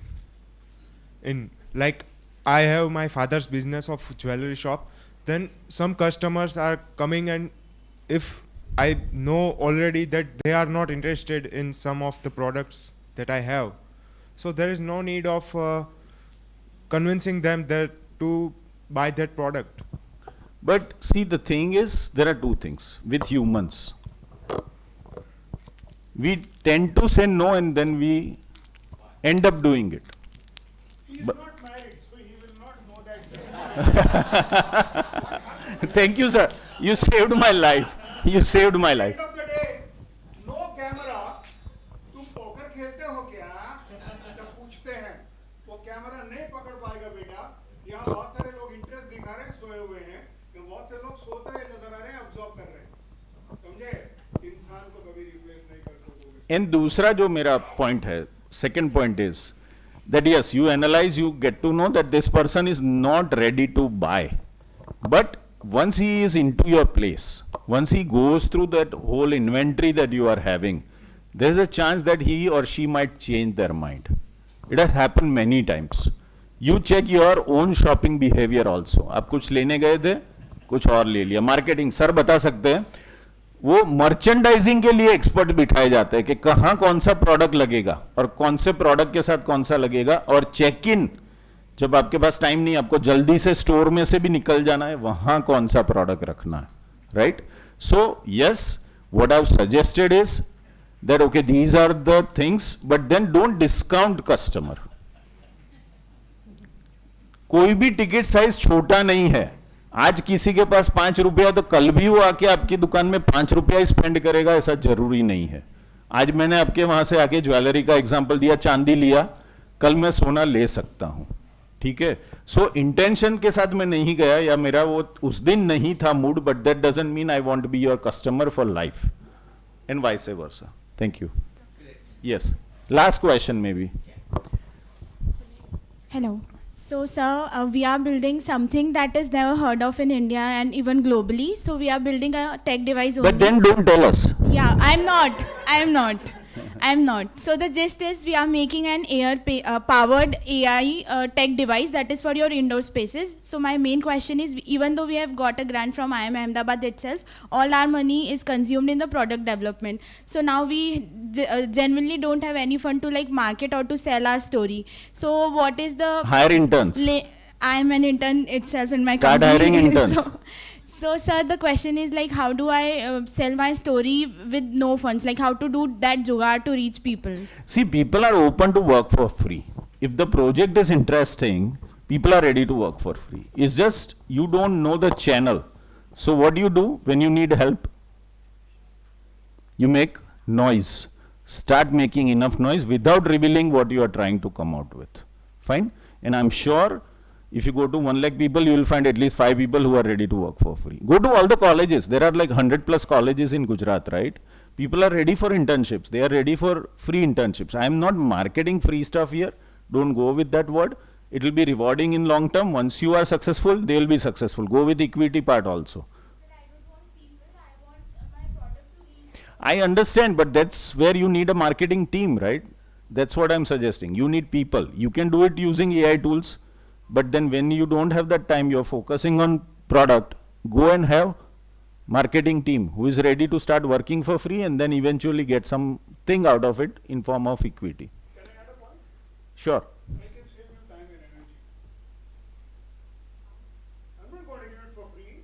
In like I have my father's business of jewelry shop, then some customers are coming, and if I know already that they are not interested in some of the products that I have, so there is no need of convincing them that to buy that product. But see, the thing is, there are two things with humans. We tend to say no and then we end up doing it. He is not married, so he will not know that. Thank you, sir. You saved my life. You saved my life. End of the day, no camera. तुम poker खेलते हो क्या? जब पूछते हैं, वो camera नहीं पकड़ पाएगा बेटा. यहाँ बहुत सारे लोग इंटरेस्ट दिखा रहे हैं, सोए हुए हैं. यहाँ बहुत से लोग सोते हुए नजर आ रहे हैं, ऑब्जर्व कर रहे हैं. समझे? इंसान को कभी रिप्लेस नहीं कर सकते. And दूसरा जो मेरा point है, second point is that yes, you analyze, you get to know that this person is not ready to buy. But once he is into your place, once he goes through that whole inventory that you are having, there is a chance that he or she might change their mind. It has happened many times. You check your own shopping behavior also. आप कुछ लेने गए थे, कुछ और ले लिया. Marketing sir बता सकते हैं, वो मर्चेंडाइजिंग के लिए एक्सपर्ट बिठाए जाते हैं कि कहाँ कौन सा प्रोडक्ट लगेगा और कौन से प्रोडक्ट के साथ कौन सा लगेगा. और चेक इन, जब आपके पास टाइम नहीं, आपको जल्दी से स्टोर में से भी निकल जाना है, वहां कौन सा प्रोडक्ट रखना है, right? So yes, what I have suggested is that okay, these are the things, but then don't discount customer. कोई भी टिकट साइज छोटा नहीं है. आज किसी के पास 5 रुपया, तो कल भी वो आके आपकी दुकान में 5 रुपया ही स्पेंड करेगा, ऐसा जरूरी नहीं है. आज मैंने आपके वहां से आके ज्वेलरी का एग्जांपल दिया, चांदी लिया, कल मैं सोना ले सकता हूं. ठीक है? सो इंटेंशन के साथ मैं नहीं गया, या मेरा वो उस दिन नहीं था mood, but that doesn't mean I want to be your customer for life, and vice versa. Thank you. Yes, last question maybe. Hello. So, sir, we are building something that is never heard of in India and even globally. So, we are building a tech device only. But then don't tell us. Yeah, I'm not. I'm not. So the gist is we are making an powered AI tech device that is for your indoor spaces. So my main question is, even though we have got a grant from IIM Ahmedabad itself, all our money is consumed in the product development. So now we genuinely don't have any fund to like market or to sell our story. So what is the Hire interns. I'm an intern itself in my Start company. hiring interns. So, sir, the question is like, how do I sell my story with no funds? Like, how to do that jugaad to reach people? See, people are open to work for free. If the project is interesting, people are ready to work for free. It's just you don't know the channel. So what do you do when you need help? You make noise. Start making enough noise without revealing what you are trying to come out with. Fine? And I'm sure if you go to 1 lakh people, you will find at least 5 people who are ready to work for free. Go to all the colleges. There are like 100 plus colleges in Gujarat, right? People are ready for internships. They are ready for free internships. I am not marketing free stuff here. Don't go with that word. It will be rewarding in long term. Once you are successful, they will be successful. Go with equity part also. I understand, but that's where you need a marketing team, right? That's what I'm suggesting. You need people. You can do it using AI tools, but then when you don't have that time, you're focusing on product, go and have marketing team who is ready to start working for free and then eventually get something out of it in form of equity. Can I add a point? Sure. I can save you time and energy. I'm not going to give it for free.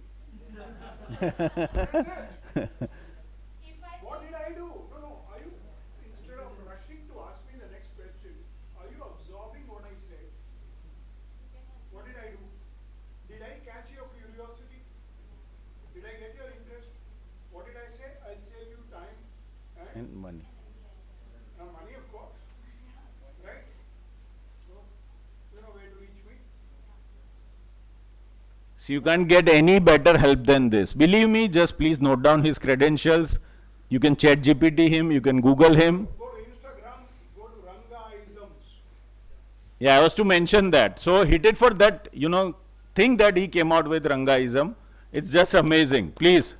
That's it. What did I do? No. Are you, instead of rushing to ask me the next question, are you absorbing what I said? What did I do? Did I catch your curiosity? Did I get your interest? What did I say? I'll save you time And money. money, of course. Right? So, you know where to reach me. So you can't get any better help than this. Believe me, just please note down his credentials. You can chat GPT him, you can Google him. Go to Instagram, go to Rangaisms. Yeah, I was to mention that. So hit it for that, thing that he came out with, Rangaism. It's just amazing. Please.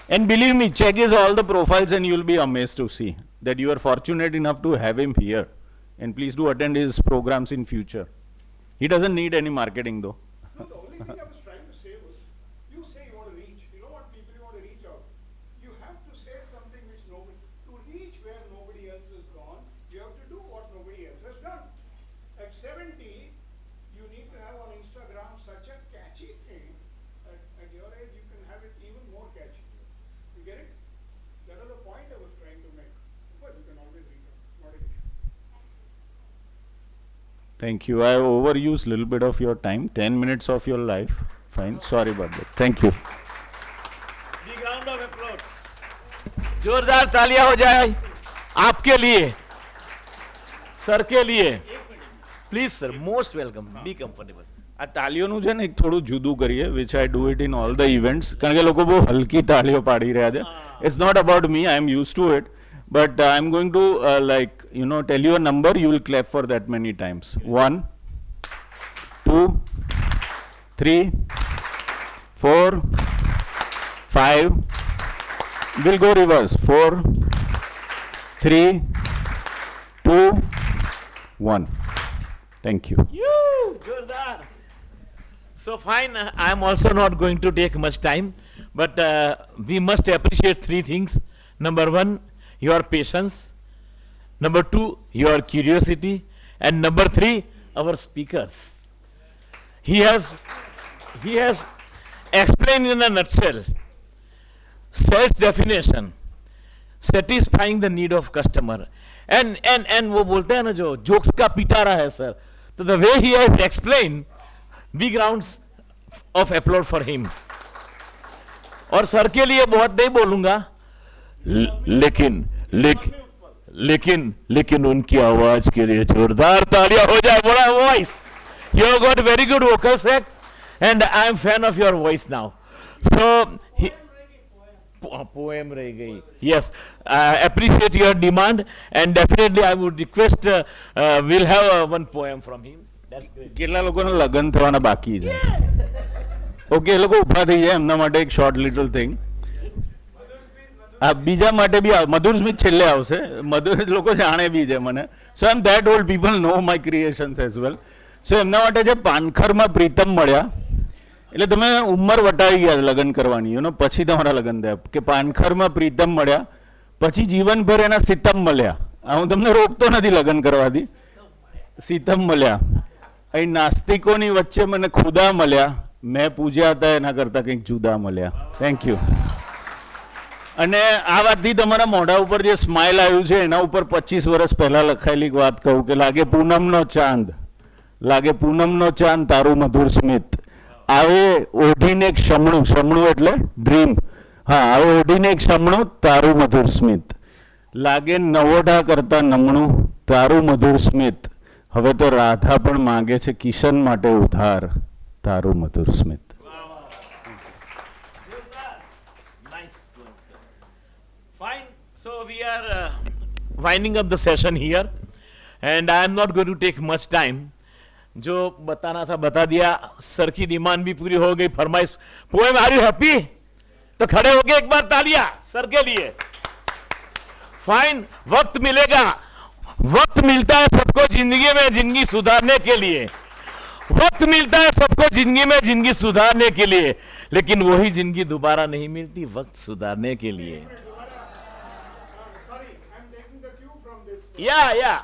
And believe me, check his all the profiles and you'll be amazed to see that you are fortunate enough to have him here. And please do attend his programs in future. He doesn't need any marketing though. No, the only thing I was trying to say was, you say you want to reach. You know what people you want to reach out. You have to say something which nobody, to reach where nobody else has gone, you have to do what nobody else has done. At 70, you need to have on Instagram such a catchy thing. At your age, you can have it even more catchy. You get it? That was the point I was trying to make. Of course, you can always reach out. Not an issue. Thank you. I overused a little bit of your time, 10 minutes of your life. Fine. Sorry about that. Thank you. Big round of applause. जोरदार तालियां हो जाए आपके लिए, sir के लिए. Please, sir, most welcome. Be comfortable. આ તાલીઓનું છે ને એક થોડું જુદું કરીએ, which I do it in all the events, કારણ કે લોકો બહુ હલકી તાલીઓ પાડી રહ્યા છે. It's not about me, I am used to it, but I'm going to tell you a number, you will clap for that many times. 1, 2, 3, 4, 5. We'll go reverse. 4, 3, 2, 1. Thank you. जोरदार. So fine, I am also not going to take much time, but we must appreciate 3 things. Number 1, your patience. Number 2, your curiosity. And number 3, our speakers. He has explained in a nutshell sales definition, satisfying the need of customer. And वो बोलते हैं ना जो jokes का पिटारा है sir, तो the way he has explained, big rounds of applause for him. और sir के लिए बहुत नहीं बोलूंगा, लेकिन उनकी आवाज के लिए जोरदार तालियां हो जाए. बड़ा voice. You have got very good vocal set, and I am fan of your voice now. So poem रह गई. Yes, appreciate your demand, and definitely I would request we'll have one poem from him. That's great. કેટલા લોકોના લગ્ન થવાના બાકી છે? Okay, એ લોકો ઊભા થઈ જાય, એમના માટે એક શોર્ટ લિટલ થિંગ. બીજા માટે બી મધુર સ્મિત છેલ્લે આવશે. મધુર લોકો જાણે બી છે મને. So I am that old, people know my creations as well. So એમના માટે જે પાનખરમાં પ્રીતમ મળ્યા, એટલે તમે ઉંમર વટાવી ગયા લગ્ન કરવાની, પછી તમારા લગ્ન થયા કે પાનખરમાં પ્રીતમ મળ્યા, પછી જીવનભર એના સીતમ મળ્યા. હું તમને રોકતો નથી લગ્ન કરવાથી. સીતમ મળ્યા. અહીં નાસ્તિકોની વચ્ચે મને ખુદા મળ્યા, મેં પૂજ્યા હતા એના કરતાં કંઈક જુદા મળ્યા. Thank you. અને આ વાતથી તમારા મોઢા ઉપર જે સ્માઇલ આવ્યું છે એના ઉપર 25 વર્ષ પહેલાં લખાયેલી એક વાત કહું કે લાગે પૂનમનો ચાંદ, લાગે પૂનમનો ચાંદ તારું મધુર સ્મિત, આવે ઓઢીને એક શમણું, શમણું એટલે ડ્રીમ, હા, આવે ઓઢીને એક શમણું તારું મધુર સ્મિત, લાગે નવોઢા કરતા નમણું તારું મધુર સ્મિત, હવે તો રાધા પણ માંગે છે કિશન માટે ઉધાર તારું મધુર સ્મિત. Fine. So we are winding up the session here, and I am not going to take much time. जो बताना था बता दिया. सर की डिमांड भी पूरी हो गई. फरमाइश पोएम, आर यू हैप्पी? तो खड़े होके एक बार तालियां सर के लिए. फाइन. वक्त मिलेगा, वक्त मिलता है सबको जिंदगी में जिंदगी सुधारने के लिए, वक्त मिलता है सबको जिंदगी में जिंदगी सुधारने के लिए, लेकिन वही जिंदगी दोबारा नहीं मिलती वक्त सुधारने के लिए. Yeah, yeah.